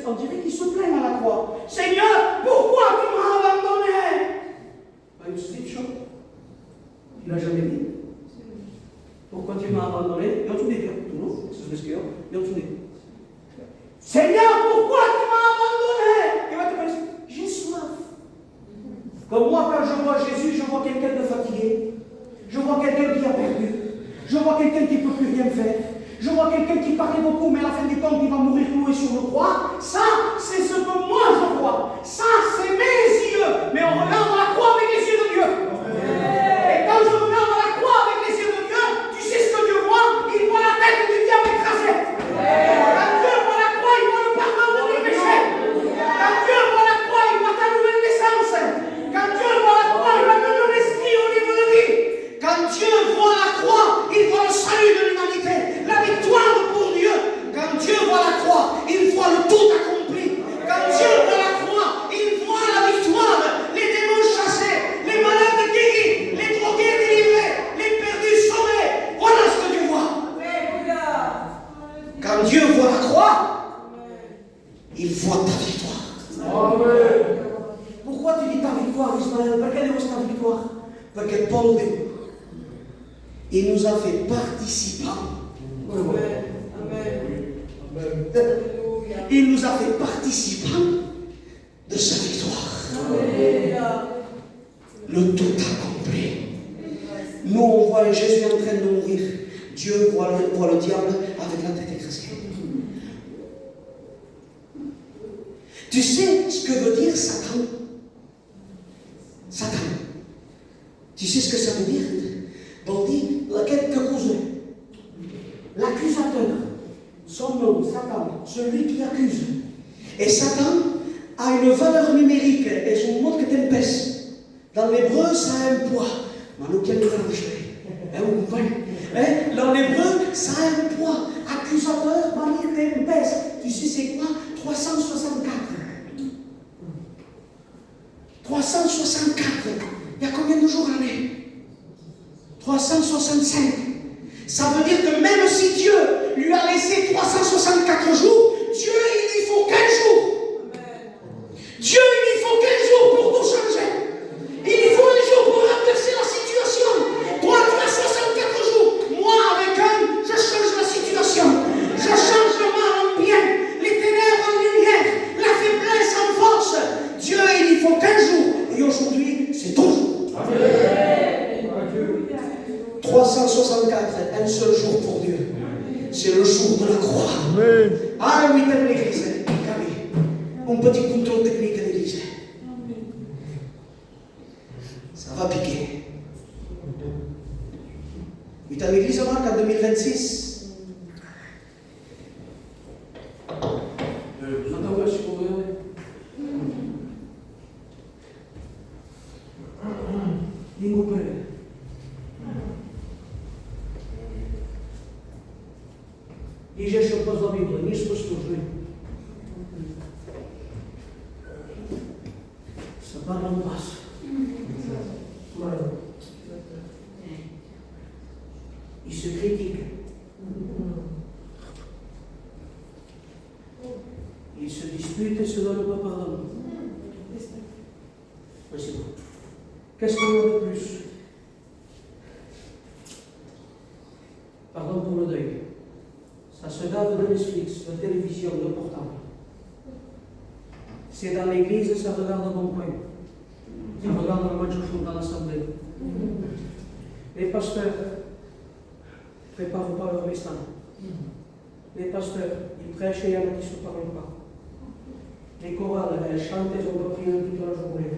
On dirait qu'il se plaint à la croix. Seigneur, pourquoi tu m'as abandonné? Une petite chose. Il n'a jamais dit. Pourquoi tu m'as abandonné? Jag tror det är det. C'est ce que jag tror det. Seigneur, pourquoi tu m'as abandonné? Il va te dire, j'ai soif. Comme moi, quand je vois Jésus, je vois quelqu'un de fatigué. Je vois quelqu'un qui a perdu. Je vois quelqu'un qui ne peut plus rien faire. Je vois quelqu'un qui parlait beaucoup, mais à la fin du temps, il va mourir cloué sur le croix. Ça, c'est ce que moi je vois. Ça, c'est mes yeux. Mais on regarde la croix avec les yeux de Dieu. Et quand je regarde la croix avec les yeux de Dieu, tu sais ce que Dieu voit? Il voit la tête du diable écrasée. Quand Dieu voit la croix, il voit le pardon de tes péchés. Quand Dieu voit la croix, il voit ta nouvelle naissance. Quand Dieu voit la croix, il va te donner l'esprit au niveau de vie. Quand Dieu voit la croix, il voit le salut de l'humanité, la victoire pour Dieu. Quand Dieu voit la croix, il voit le tout accompli. Quand Dieu voit la croix, il voit la victoire, les démons chassés, les malades guéris, les drogués délivrés, les perdus sauvés. Voilà ce que Dieu voit. Quand Dieu voit la croix, il voit ta victoire. Amen. Pourquoi tu dis ta victoire, Ismaël? Pourquoi elle est ta victoire? Parce que Paul dit, il nous a fait participants. Il nous a fait participants de sa victoire. Le tout accompli. Nous, on voit Jésus en train de mourir. Dieu voit le diable avec la tête écrasée. Tu sais ce que veut dire Satan? Satan. Tu sais ce que ça veut dire? Vol dir la quête que causa. l'accusateur. Son nom, Satan, celui qui accuse. Et Satan a une valeur numérique et son mot que tempeste. Dans l'hébreu, ça a un poids. Dans l'hébreu, ça a un poids. Accusateur, tempeste. Tu sais c'est quoi? 364. 364. Il y a combien de jours l'année? 365. Ça veut dire que même si Dieu lui a laissé 364 jours, Dieu, il lui faut 15 jours. Dieu, il lui faut 15 jours pour tout changer. Il lui faut un jour pour renverser la situation. Toi, tu as 64 jours. Moi, avec un, je change la situation. Je change le mal en bien, les ténèbres en lumière, la faiblesse en force. Dieu, il lui faut 15 jours. Et aujourd'hui, c'est toujours. 364, un seul jour pour Dieu. C'est le jour de la croix. Ah oui, t'aimes l'église. Un petit contrôle technique de l'église. Ça va piquer. Oui, t'as l'église, Marc, en 2026. Dis-moi, Père. I że się pozbawiło, niż posłuży. Zaparł was. I se critique. Il se dispute et se donne pas pardon. Oui, c'est bon. Qu'est-ce qu'on a de plus? Pardon pour le deuil. Ça se gave de Netflix, de télévision, de portable. C'est dans l'église, ça regarde mon coin. Ça regarde le match de foot dans l'assemblée. Les pasteurs ne préparent pas leur message. Les pasteurs, ils prêchent et ils ne se parlent pas. Les chorales, elles chantent, elles ont pas prié toute la journée.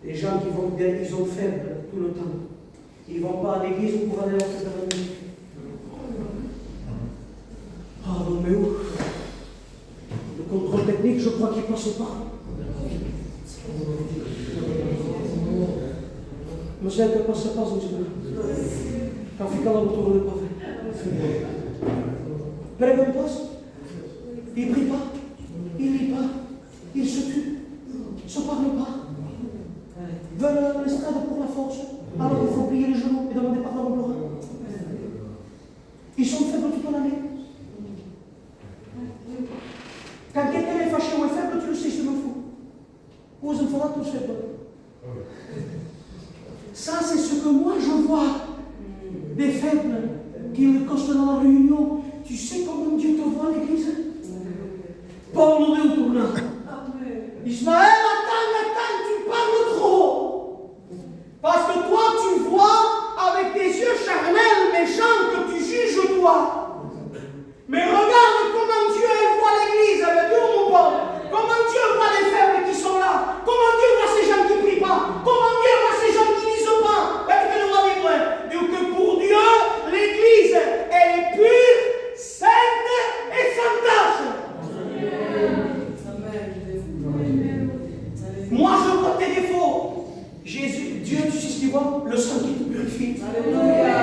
Les gens qui vont bien, ils sont faibles tout le temps. Ils ne vont pas à l'église pour aller à la nuit. Ah, Roméo, le contrôle technique, je crois qu'il ne passe pas. Monsieur, que passe pas, un petit peu. Quand il ne retourne pas. Près d'un poste, il ne prie pas, il ne lit pas, il se tue, il ne se parle pas. Veulent l'estrade pour la force, alors il faut plier les genoux et demander pardon au pleurant. Ils sont faibles toute l'année. Quand quelqu'un est fâché ou est faible, tu le sais, c'est le fou. Ou ils en feront tous faibles. Ça, c'est ce que moi je vois. Des faibles qui me costent dans la réunion. Tu sais comment Dieu te voit à l'église? Paul nous dit au tournant. Ismaël, attends, tu parles trop. Parce que toi, tu vois avec tes yeux charnels, méchants, que tu juges toi. Mais regarde comment Dieu voit l'église avec Dieu, mon Paul. Comment Dieu voit les faibles qui sont là. Comment Dieu voit ces gens qui ne prient pas. Comment Dieu voit ces gens qui ne lisent pas. Donc que pour Dieu, l'église, elle est pure, sainte et sans tâche. Moi, je vois tes défauts. Jésus, Dieu, tu sais ce qu'il voit? Le sang qui te purifie. Alléluia.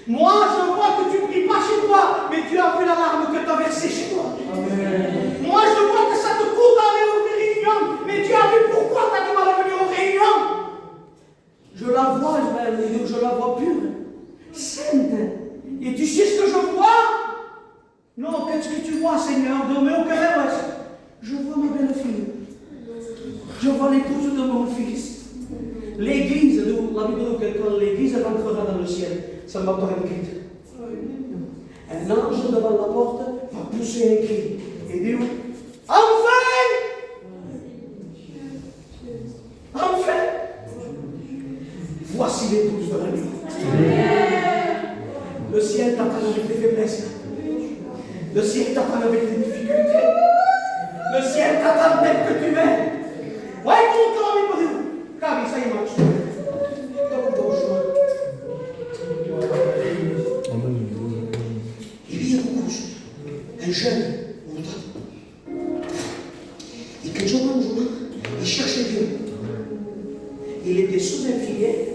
Moi, je vois que tu ne pries pas chez toi, mais tu as vu la larme que tu as versée chez toi. Amen. Moi, je vois que ça te coûte d'aller aux réunions, mais tu as vu pourquoi tu as du mal à venir aux réunions. Je la vois, je la vois pure, sainte. Et tu sais ce que je vois? Non, qu'est-ce que tu vois, Seigneur? Je vois ma belle-fille. Je vois l'épouse de mon fils. L'église, la Bible dit que quand l'église rentrera dans le ciel, ça ne va pas un cri. Un ange devant la porte va pousser un cri et dire enfin! Enfin! Voici l'épouse de l'agneau. Le ciel t'attend avec les faiblesses. Le ciel t'attend avec les difficultés. Le ciel t'attend tel que tu es. Ouais, tout le temps, il peut dire. Car ça y marche. quel jour un jour, il cherchait Dieu. Il était sous un figuier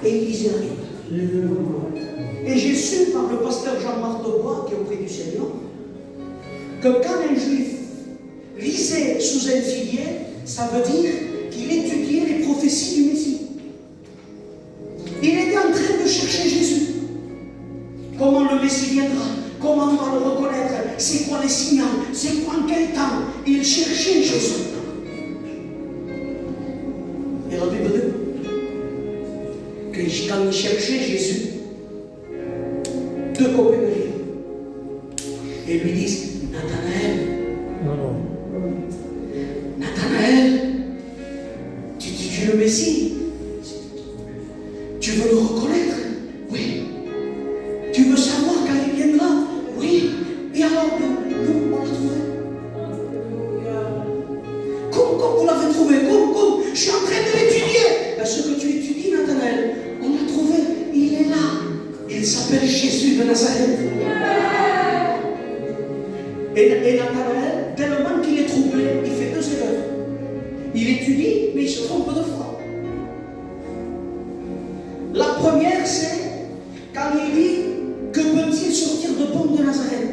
et il lisait la Bible. Et j'ai su par le pasteur Jean-Marc Daubois, qui est auprès du Seigneur, que quand un juif lisait sous un figuier, ça veut dire qu'il étudiait les prophéties du Messie. Il était en train de chercher Jésus. Comment le Messie viendra? Comment on va le reconnaître? C'est quoi les signaux? C'est quoi en quel temps? Il cherchait Jésus. Et la Bible dit que quand il cherchait Jésus, deux copains arrivent et lui disent: Nathanaël, Nathanaël, tu es le Messie. Tu veux le reconnaître? Oui. Tu veux savoir quand il viendra? Oui. Et alors, nous, on l'a trouvé. Comme vous l'avez trouvé? Comme je suis en train de l'étudier. Ben, ce que tu étudies, Nathanaël, on l'a trouvé. Il est là. Il s'appelle Jésus de Nazareth. Et Nathanaël, tellement qu'il est troublé, il fait deux erreurs. Il étudie, mais il se trompe de fois. La première, c'est quand il dit: que peut-il sortir de bon de Nazareth?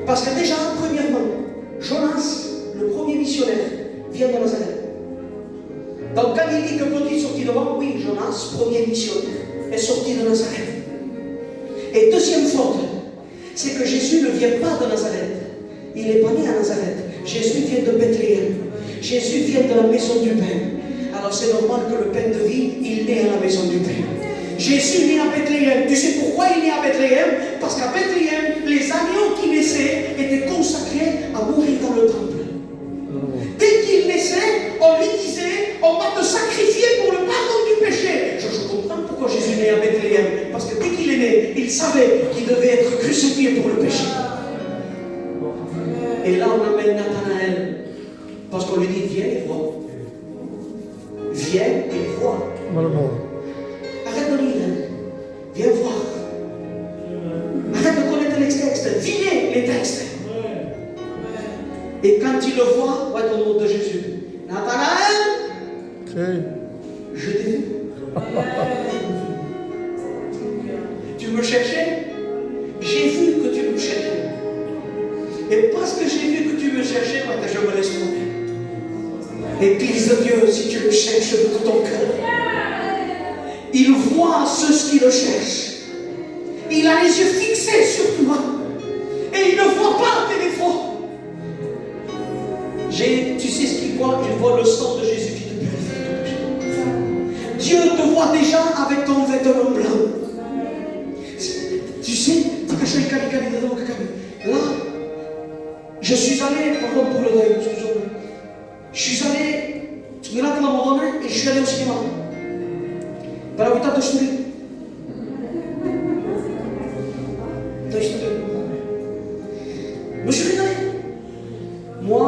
Parce que déjà, premièrement, Jonas, le premier missionnaire, vient de Nazareth. Donc quand il dit que peut-il sortir de bon, oui, Jonas, premier missionnaire, est sorti de Nazareth. Et deuxième faute, c'est que Jésus ne vient pas de Nazareth. Il n'est pas né à Nazareth. Jésus vient de Bethléem. Jésus vient de la maison du Père. Alors c'est normal que le pain de vie, il naît à la maison du Père. Jésus naît à Bethléem. Tu sais pourquoi il naît à Bethléem? Parce qu'à Bethléem, les agneaux qui naissaient étaient consacrés à mourir dans le temple. Dès qu'il naissait, on lui disait: on va te sacrifier pour le pardon du péché. Je comprends pourquoi Jésus naît à Bethléem. Parce que dès qu'il est né, il savait qu'il devait être crucifié pour le péché. Et là, on amène Nathanaël. Parce qu'on lui dit: viens et vois. Viens et vois. Arrête de lire. Viens voir. Arrête de connaître les textes. Vis les textes. Et quand il le voit, ouais, au nom de Jésus: Nathanaël, je t'ai vu. Tu me cherchais? J'ai vu que tu me cherchais. Et parce que j'ai vu que tu me cherchais, maintenant je me laisse tomber. Église de Dieu, si tu le cherches de tout ton cœur, il voit ceux qui le cherchent. Il a les yeux fixés sur toi. Et il ne voit pas tes défauts. Tu sais ce qu'il voit? Il voit le sang de Jésus qui te purifie. Dieu te voit déjà avec ton vêtement blanc. Tu sais, là, je suis allé, pardon pour le deuil, je suis allé, et je suis allé au cinéma. Dans la de Story. Je suis régalé. Moi,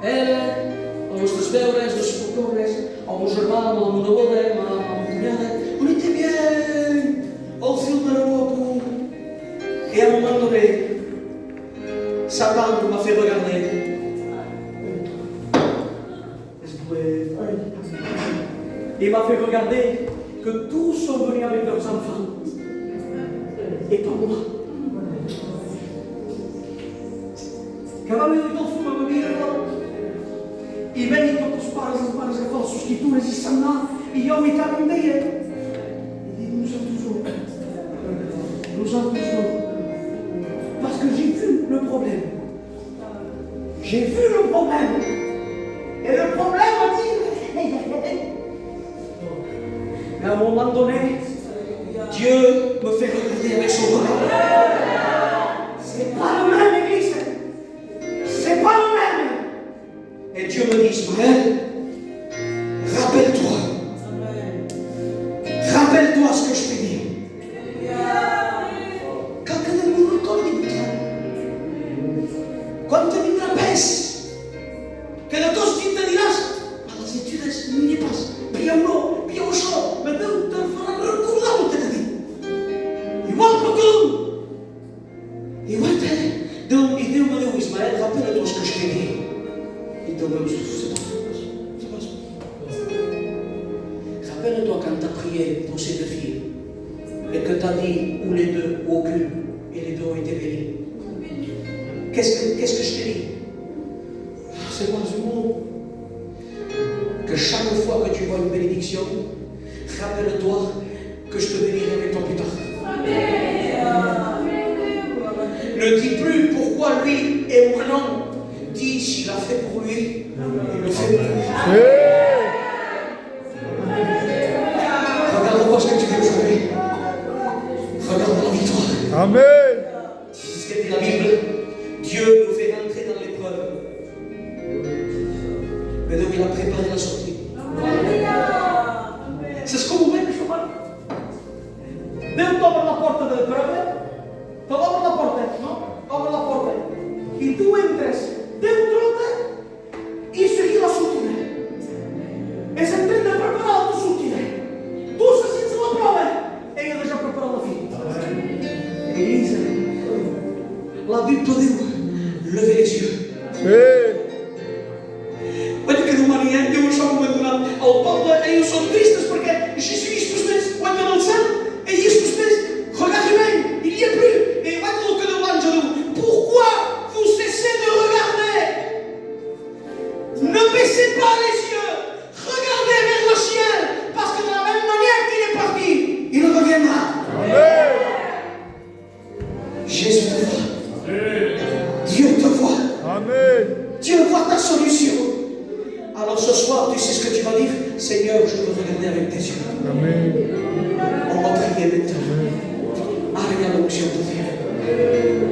elle, on se speures, on se procure, on se regarde, on se regarde, on était bien au fil de l'Europe. Et à un moment donné, Satan m'a fait regarder. Il m'a fait regarder que tous sont venus avec leurs enfants. Et pas moi. I meni to spara za falsos titule si sam na I io mi tam daje. Nous avons toujours. Parce que j'ai vu le problème. J'ai vu le problème. Et le problème a dit. Mais à un moment donné, Dieu me fait regarder avec son regard. C'est pas le même, Église. C'est pas le même. Et Dieu me dit: Ismaël, rappelle-toi. Rappelle-toi ce que je t'ai dit. Cuando te viene la pez, que los dos te dirás, a las etudes ni pas, pia uno, pia uno, mais não te fará recordar o que te digo. Igual para tu. Igual te deu me dit, Ismaël, rappelle-toi ce que je t'ai dit. Il te dit, c'est pas ça. Rappelle-toi quand tu as prié pour ces deux filles et que tu as dit ou les deux ou aucune et les deux ont été bénis. Qu'est-ce que je t'ai dit? C'est moi du monde. Que chaque fois que tu vois une bénédiction, rappelle-toi que je te bénirai avec toi plus tard. Ne dis plus pourquoi lui et moi non. Dis s'il a fait pour lui, il le fait pour lui. Regarde-moi ce que tu fais aujourd'hui. Regarde la victoire. Amen. C'est ce que dit la Bible. Dieu nous fait rentrer dans l'épreuve. Mais donc il a préparé la sortie. C'est ce que vous mettez, je crois. Deus abre la porta da prova, tu abre la porta, não? Abre la porta. E tu entras dentro e seguir la sortida. E se entende preparado a sortida. Tu se sentes la prova, ella deixa preparada a vida. Elisa, la Bible diu, levez les yeux. Olha que de manhã eu achava abandonado ao Paulo e eu sou tristes porque Jesus Christus, quando não sabe, et Jésus regardez bien, il n'y a plus. Et maintenant que le l'ange, pourquoi vous cessez de regarder? Ne baissez pas les yeux, regardez vers le ciel, parce que de la même manière qu'il est parti, il reviendra. Amen. Jésus te voit. Dieu te voit. Amen. Dieu voit ta solution. Alors ce soir, tu sais ce que tu vas dire? Seigneur, je veux regarder avec tes yeux. Amen. On va prier maintenant. Arrière l'onction de Dieu.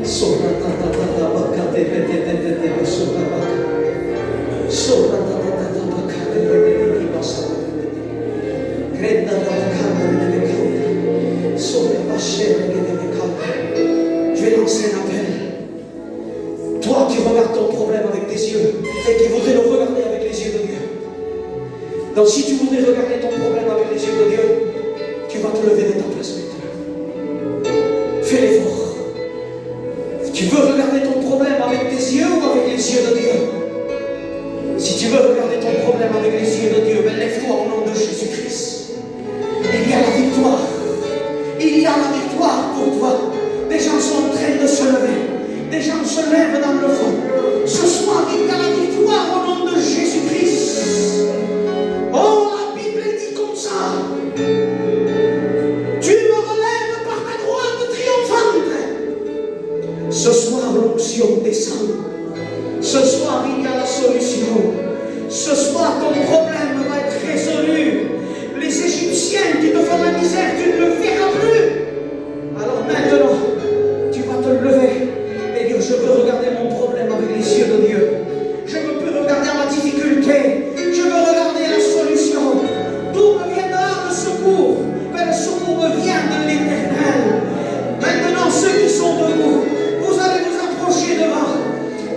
Sora ta ta ta ta baka te te te te te te sora baka. Sora ta ta ta ta baka te te te te basa. Grenda ta baka te te te. Sora bachère que te te. Je vais lancer un appel. Toi qui regardes ton problème avec tes yeux et qui voudrais le regarder avec les yeux de Dieu. Donc si tu voudrais regarder ton problème avec les yeux de Dieu, tu vas te lever de ta place maintenant. Fais l'effort. Tu veux regarder ton problème avec tes yeux ou avec les yeux de Dieu? Si tu veux regarder ton problème avec les yeux de Dieu, ben lève-toi au nom de Jésus-Christ. Il y a la victoire. Il y a la victoire pour toi. Des gens sont en train de se lever. Des gens se lèvent dans le fond. Ce soir, il y a la victoire au nom de Jésus-Christ. Oh, la Bible dit comme ça. Tu me relèves par ta droite triomphante. Ce soir, l'onction descend. Ce soir, il y a la solution. Ce soir, ton problème va être résolu. Les Égyptiens qui te font la misère, tu ne le verras plus. Alors maintenant, tu vas te lever et dire, je veux regarder mon problème avec les yeux de Dieu. Je ne veux plus regarder ma difficulté. Je veux regarder la solution. D'où me viendra le secours? Mais le secours me vient de l'Éternel. Maintenant, ceux qui sont debout, vous allez vous approcher devant.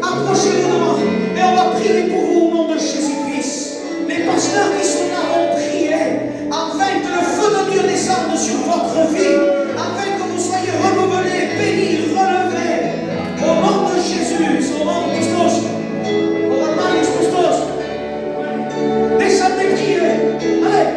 Approchez-vous devant. Et on va prier pour vous au nom de Jésus-Christ. Les pasteurs qui sont là vont prier afin que le feu de Dieu descende sur votre vie. Afin que vous soyez renouvelés, bénis, relevés. Au nom de Jésus, au nom de Christos. Au nom de Christos. Descendez prier. Allez.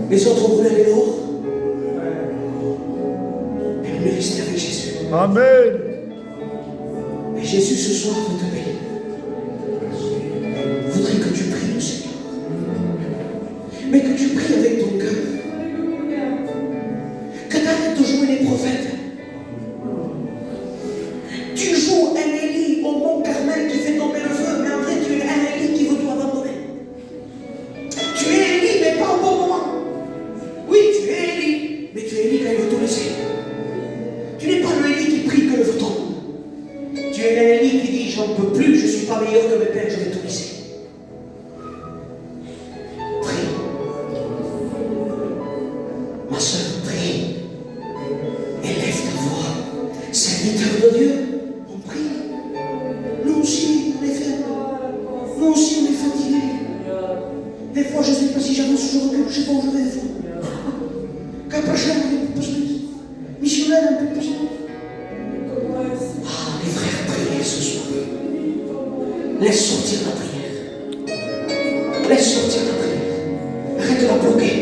Les autres voulaient aller dehors. Mais on est resté avec Jésus. Amen. Et Jésus ce soir veut te bénir. Voudrait que tu pries le Seigneur. Mais que tu pries avec ton cœur. Que tu arrêtes de jouer les prophètes. Tu joues un Élie au mont Carmel qui fait tomber le feu, mais en vrai tu es un Élie qui veut tout abandonner. Tu es Élie, mais pas au bon moment. Oui, tu es Élie, mais tu es Élie quand il veut tout laisser. Tu n'es pas le Élie qui prie que le feu tombe. Tu es un Élie qui dit j'en peux plus, je ne suis pas meilleur que mes pères, je vais tout laisser. Prie. Ma soeur, prie. Élève ta voix. Serviteur de Dieu, on prie. Nous aussi, on est faibles. Nous aussi, on est fatigués. Des fois, je ne sais pas si j'avance ou je recule, je ne sais pas où je vais des fois. Capacha, un peu plus. Missionnaire, un peu plus. Ah, les frères, priez ce soir. Laisse sortir la prière. Laisse sortir la prière. Arrête de la bloquer.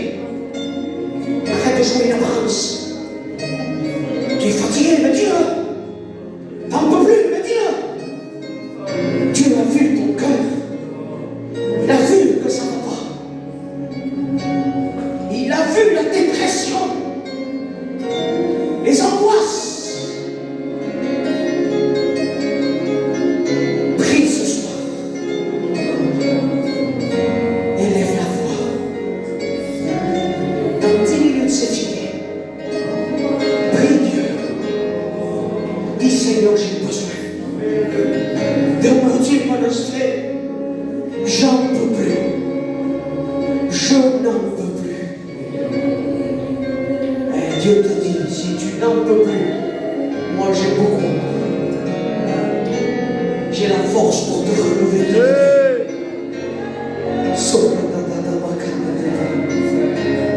Arrête de jouer la balance. Tu es fatigué, mais dis-le. T'en peux plus, mais dis-le. Dieu a vu ton cœur. Il a vu que ça ne va pas. Il a vu la dépression, les angoisses. tu n'en peux plus. Moi, j'ai beaucoup. J'ai la force pour te relever.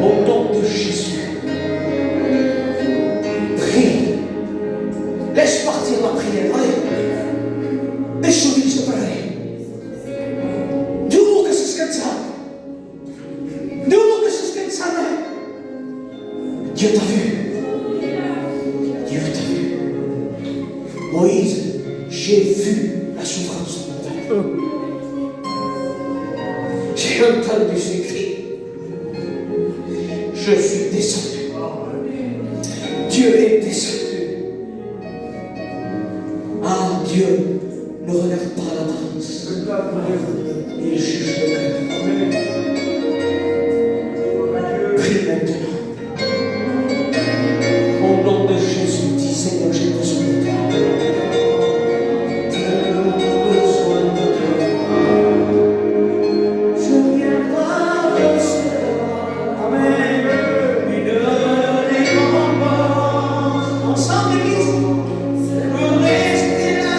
Au nom de Jésus, prie. Laisse partir la prière. Allez. Deixa-me separar. Dieu que se scansare. Dieu que se scansare. Dieu t'a vu. Dieu t'a vu. Moïse, j'ai vu la souffrance de mon peuple. J'ai entendu ces cris. Je suis descendu. Dieu est descendu. Ah, Dieu ne regarde pas la danse. Il juge le cœur. Prie maintenant. Au nom de Jésus, dis Seigneur, j'ai besoin de toi. Tellement besoin de toi. Je viens voir le Seigneur. Amen. Une récompense. Ensemble, Église. Pour rester là.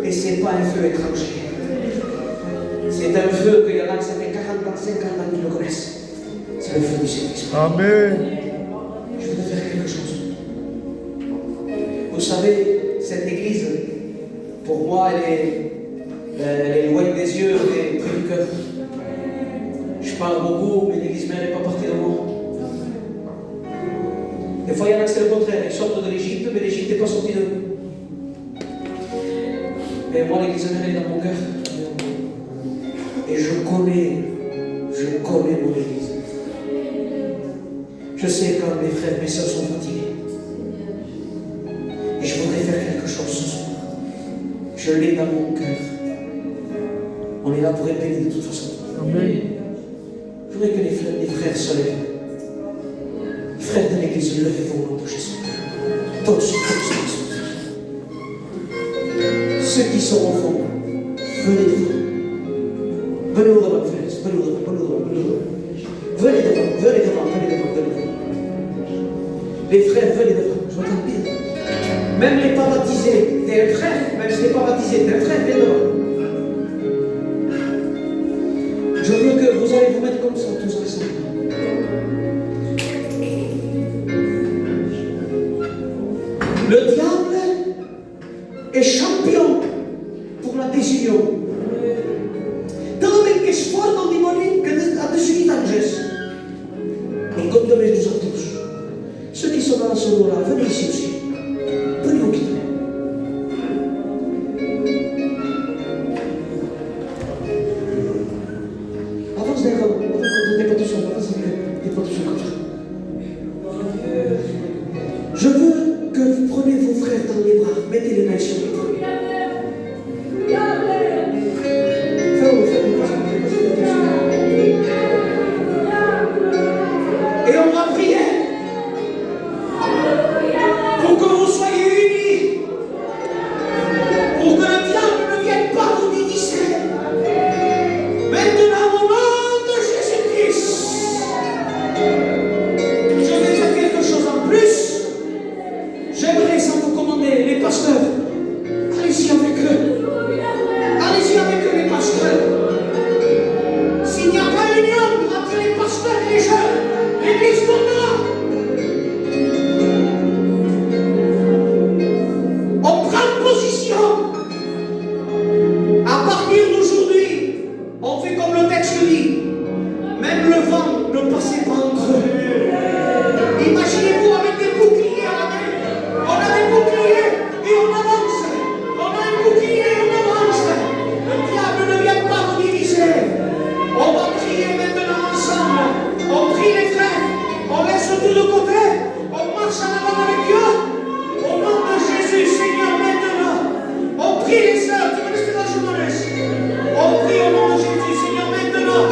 Et ce n'est pas un feu étranger. C'est un feu qu'il y en a qui ça fait 40 ans, 50 ans qu'ils le connaissent. C'est le feu du Saint-Esprit. Amen. Je voudrais faire quelque chose. Vous savez, cette église, pour moi, elle est loin des yeux et près du cœur. Je parle beaucoup, mais l'église mère n'est pas partie de moi. Des fois, il y en a qui c'est le contraire. Ils sortent de l'Égypte, mais l'Égypte n'est pas sortie d'eux. Mais moi, l'église mère est dans mon cœur. Et je connais mon église. Je sais quand mes frères et mes soeurs sont fatigués. Et je voudrais faire quelque chose ce soir. Je l'ai dans mon cœur. On est là pour être bénis de toute façon. Amen. Je voudrais que les frères se lèvent. Il Frères de l'Église, levez-vous au nom de Jésus. Tous. Ceux qui sont au fond, venez devant. Venez au devant, frères. Venez au devant. Venez devant. Les frères, venez devant. Je m'entends bien. Même les pas baptisés, t'es un frère. Même si t'es pas baptisé, t'es un frère, viens devant. Je veux que vous allez vous mettre comme ça, tous ensemble. Le diable est champion pour la désunion. Também que esforçam demoníaco a desunir Angers. Comme devez nous en tous. Ceux qui sont dans ce mot-là, venez ici aussi. Venez au quitter. Avance derrière, des potations comme ça. Je veux que vous preniez vos frères dans les bras, mettez les mains sur les bras. Et on va prier pour que vous soyez unis, pour que le diable ne vienne pas vous diviser. Maintenant, au nom de Jésus-Christ, je vais faire quelque chose en plus. J'aimerais, sans vous commander, les pasteurs, allez-y avec eux. Allez-y avec eux, les pasteurs. S'il n'y a pas union entre les pasteurs et les jeunes, l'Église tombera. On prend position. À partir d'aujourd'hui, on fait comme le texte dit. Même le vent ne passait pas entre eux. Imaginez-vous avec des boucliers à la main. On a des boucliers et on avance. On a un bouclier et on avance. Le diable ne vient pas nous diviser. On va prier maintenant ensemble. On prie les frères. On laisse tout de côté. On marche en avant avec Dieu. Au nom de Jésus, Seigneur, maintenant. On prie les sœurs. Tu me laisses la jeunesse. On prie au nom de Jésus, Seigneur, maintenant.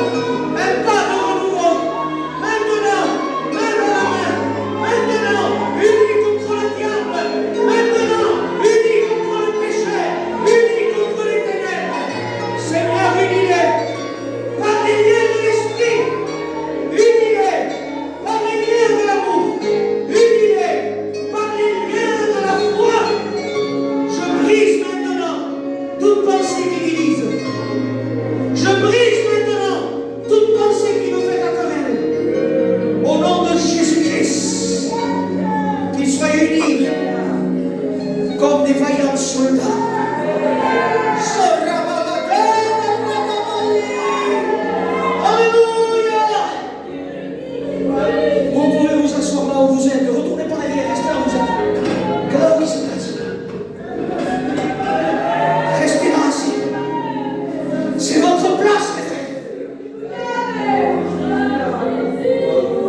Un pas de renouveau. Maintenant. Maintenant. Unis contre le diable. Maintenant. Unis contre le péché. Unis contre les ténèbres. Seigneur, unis-les. Par les liens de l'esprit. Unis-les. Par les liens de l'amour. Unis-les. Par les liens de la foi. Je brise maintenant toute pensée qui divise. Je brise maintenant toute pensée qui nous fait la querelle. Au nom de Jésus-Christ, qu'ils soient unis comme des vaillants soldats. Alléluia. Vous pouvez vous asseoir là où vous êtes. Ne retournez pas derrière, restez là où vous êtes. Que là où vous êtes. Restez là assis. C'est votre place, mes frères.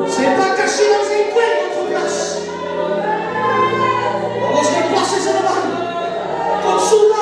C'est pas caché dans un coin, votre place. On va se déplacer ça devant. Comme souvent.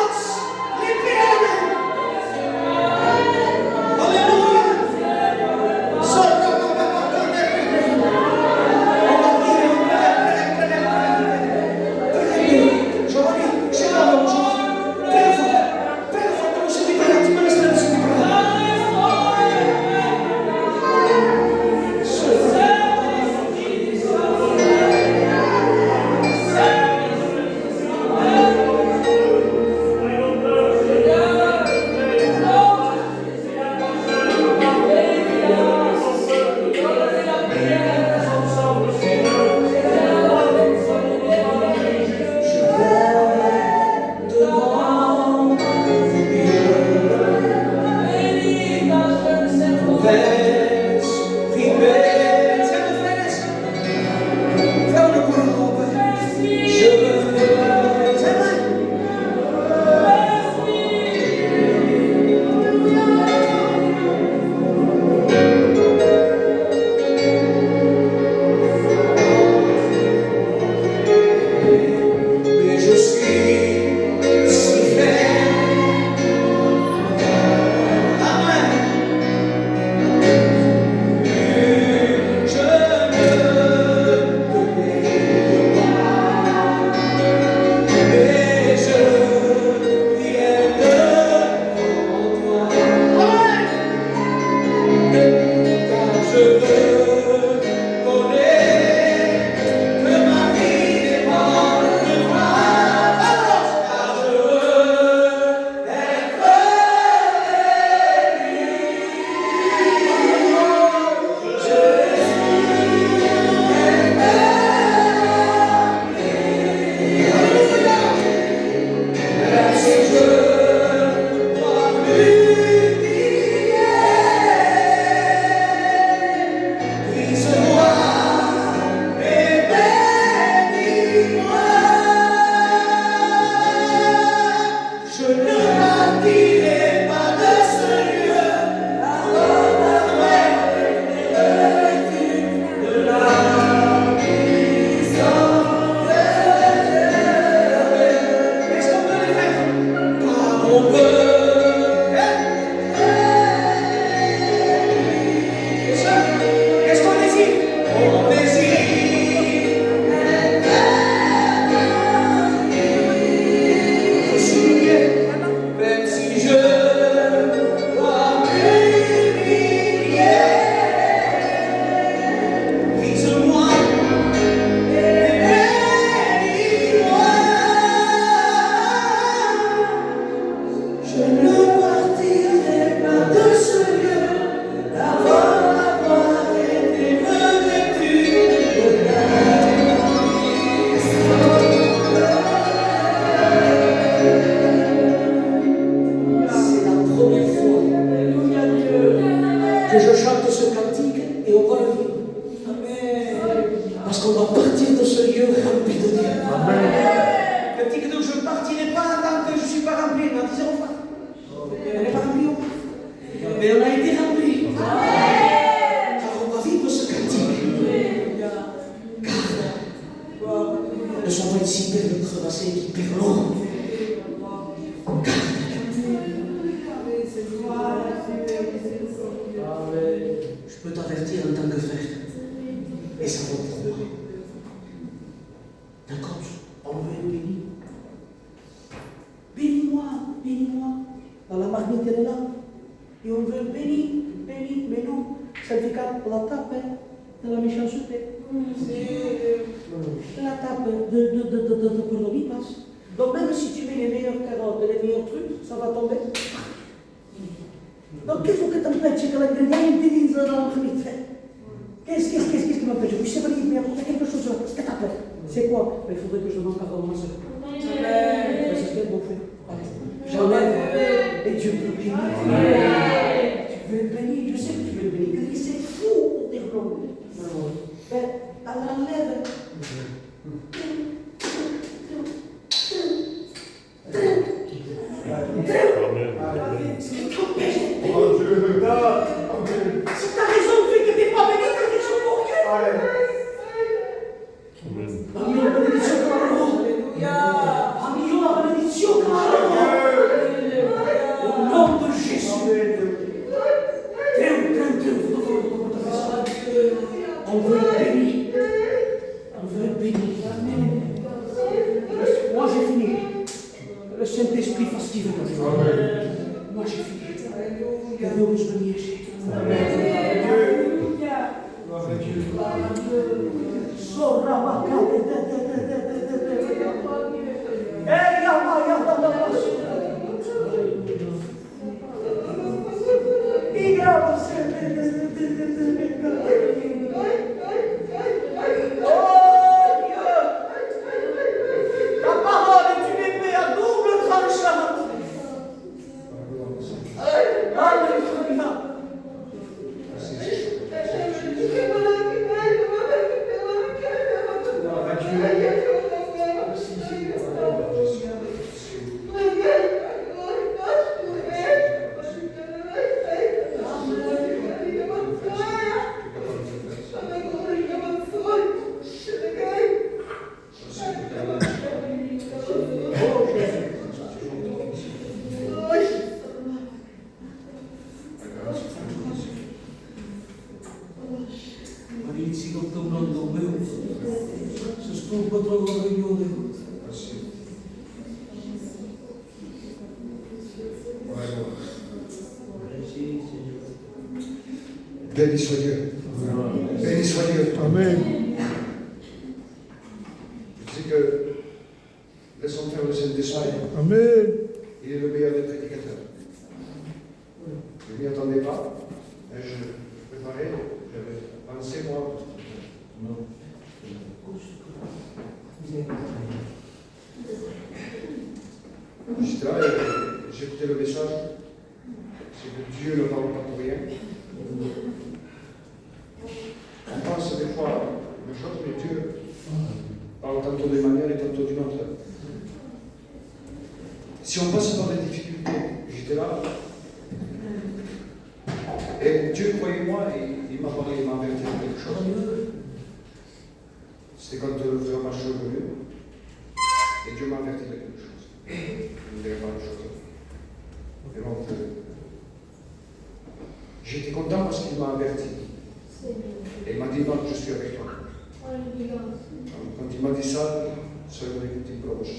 partir de ce lieu rempli de Dieu. Le petit cadeau, je ne partirai pas tant que je ne suis pas rempli. On a dit zéro fois. On n'est pas rempli, mais on a été rempli. Car on va vivre ce cantique. Car ne sont pas ici tels les crevassés qui perdront. Je peux t'avertir en tant que frère. Et ça vaut pour moi. D'accord? On veut être béni. Bénis-moi, bénis-moi. Dans la marmite, elle est là. Et on veut être béni, béni. Mais non, ça fait qu'à la tape de la méchanceté. La tape de Colonipas. Donc même si tu mets les meilleures carottes, les meilleurs trucs, ça va tomber. Donc qu'est-ce que t'empêche que l'ingrédient utilise dans la marmite? Qu'est-ce qui m'empêche? Je sais pas dire, mais il y a quelque chose. Qu'est-ce que t'empêche? C'est quoi? Mais il faudrait que je demande pardon à ma soeur. C'est ce qu'elle m'a fait. J'enlève et Dieu peut bénir. Tu veux le bénir, je sais que tu veux le bénir. C'est fou pour tes plans. Ben, elle enlève. Si ta raison fait que tu n'es pas béni, t'as raison pour Dieu. Amigo, la benedizione che avrò. Amigo, la benedizione che avrò. Au nom de Jésus. On veut être béni. On veut être béni. Moi j'ai fini. Le Saint-Esprit fastive. Moi j'ai fini. Deus bendiga. Ta parole est une épée à double tranchant. Alléluia. Magnifici con tuo mondo meu, se scopo trovo riunione. Béni soit Dieu. Béni soit Dieu. Amen. Je sais que laissons faire le Saint-Esprit. Amen. Il est le meilleur des prédicateurs. Je ne m'y attendais pas. Mais je préparais, j'avais pensé moi. J'étais là et j'écoutais le message. C'est que Dieu ne parle pas pour rien. On pense des fois une chose, mais Dieu parle tantôt d'une manière et tantôt d'une autre. Si on passe par des difficultés, j'étais là, et Dieu, croyez-moi, il m'a parlé, il m'a averti de quelque chose. C'était quand le frère Machot est venu, et Dieu m'a averti de quelque chose. Je ne dirai pas les choses. Et donc, j'étais content parce qu'il m'a averti. Et il m'a dit, non, je suis avec toi. Quand il m'a dit ça, sono venuti in croce.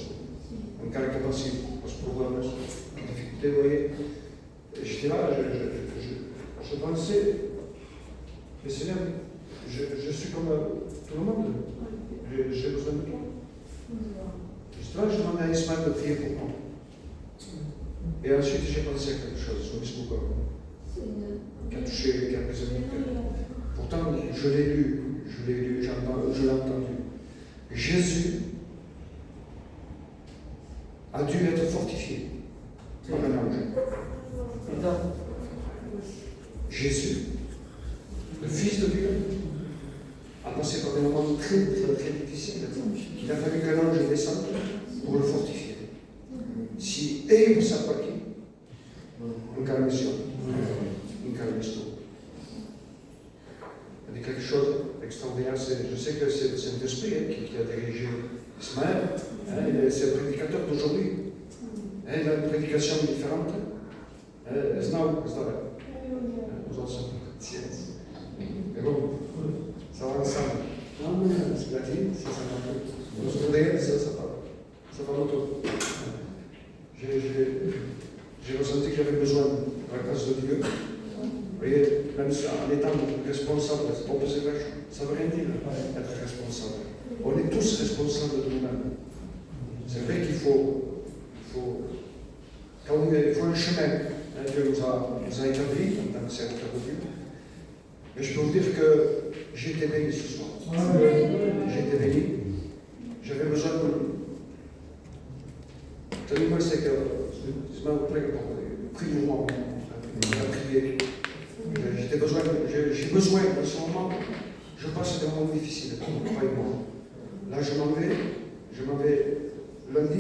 Un caractère passif, parce que problème, difficulté, vous voyez. J'étais là, je pensais, mais Seigneur, je suis comme tout le monde. J'ai besoin de toi. J'étais là, je demandais à Ismaël de prier pour moi. Et ensuite, j'ai pensé à quelque chose, sur Facebook, qui a touché quelques amis. Pourtant, je l'ai lu, je l'ai entendu. Jésus a dû être fortifié par un ange. Jésus, le Fils de Dieu, a passé par des moments très, très, très difficiles. Il a fallu qu'un ange descende pour le fortifier. Si Dio sa qui, un calmation, un calmesto. Il y a quelque chose d'extraordinaire. Je sais que c'est le Saint-Esprit qui a dirigé Ismaël. C'est le prédicateur d'aujourd'hui. Il a une prédication différente. Znał, aux anciens. Mais bon, ça va ensemble. Ce qu'il a dit, ça va. Nous sommes derrière, ça va. Ça va autour. J'ai ressenti que j'avais besoin de la grâce de Dieu. Vous voyez, même en étant responsable, c'est pas ça ne veut rien dire être responsable. On est tous responsables de nous-mêmes. C'est vrai qu'il faut un chemin. Dieu nous a établis en tant que serviteurs de Dieu. Mais je peux vous dire que j'ai été béni ce soir. J'ai été béni. J'avais besoin de. Tenez-moi le Seigneur. C'est ma prière pour vous. Priez-moi. Priez. J'ai besoin en ce moment. Je passe des moments difficiles. Croyez-moi. Là, je m'en vais lundi.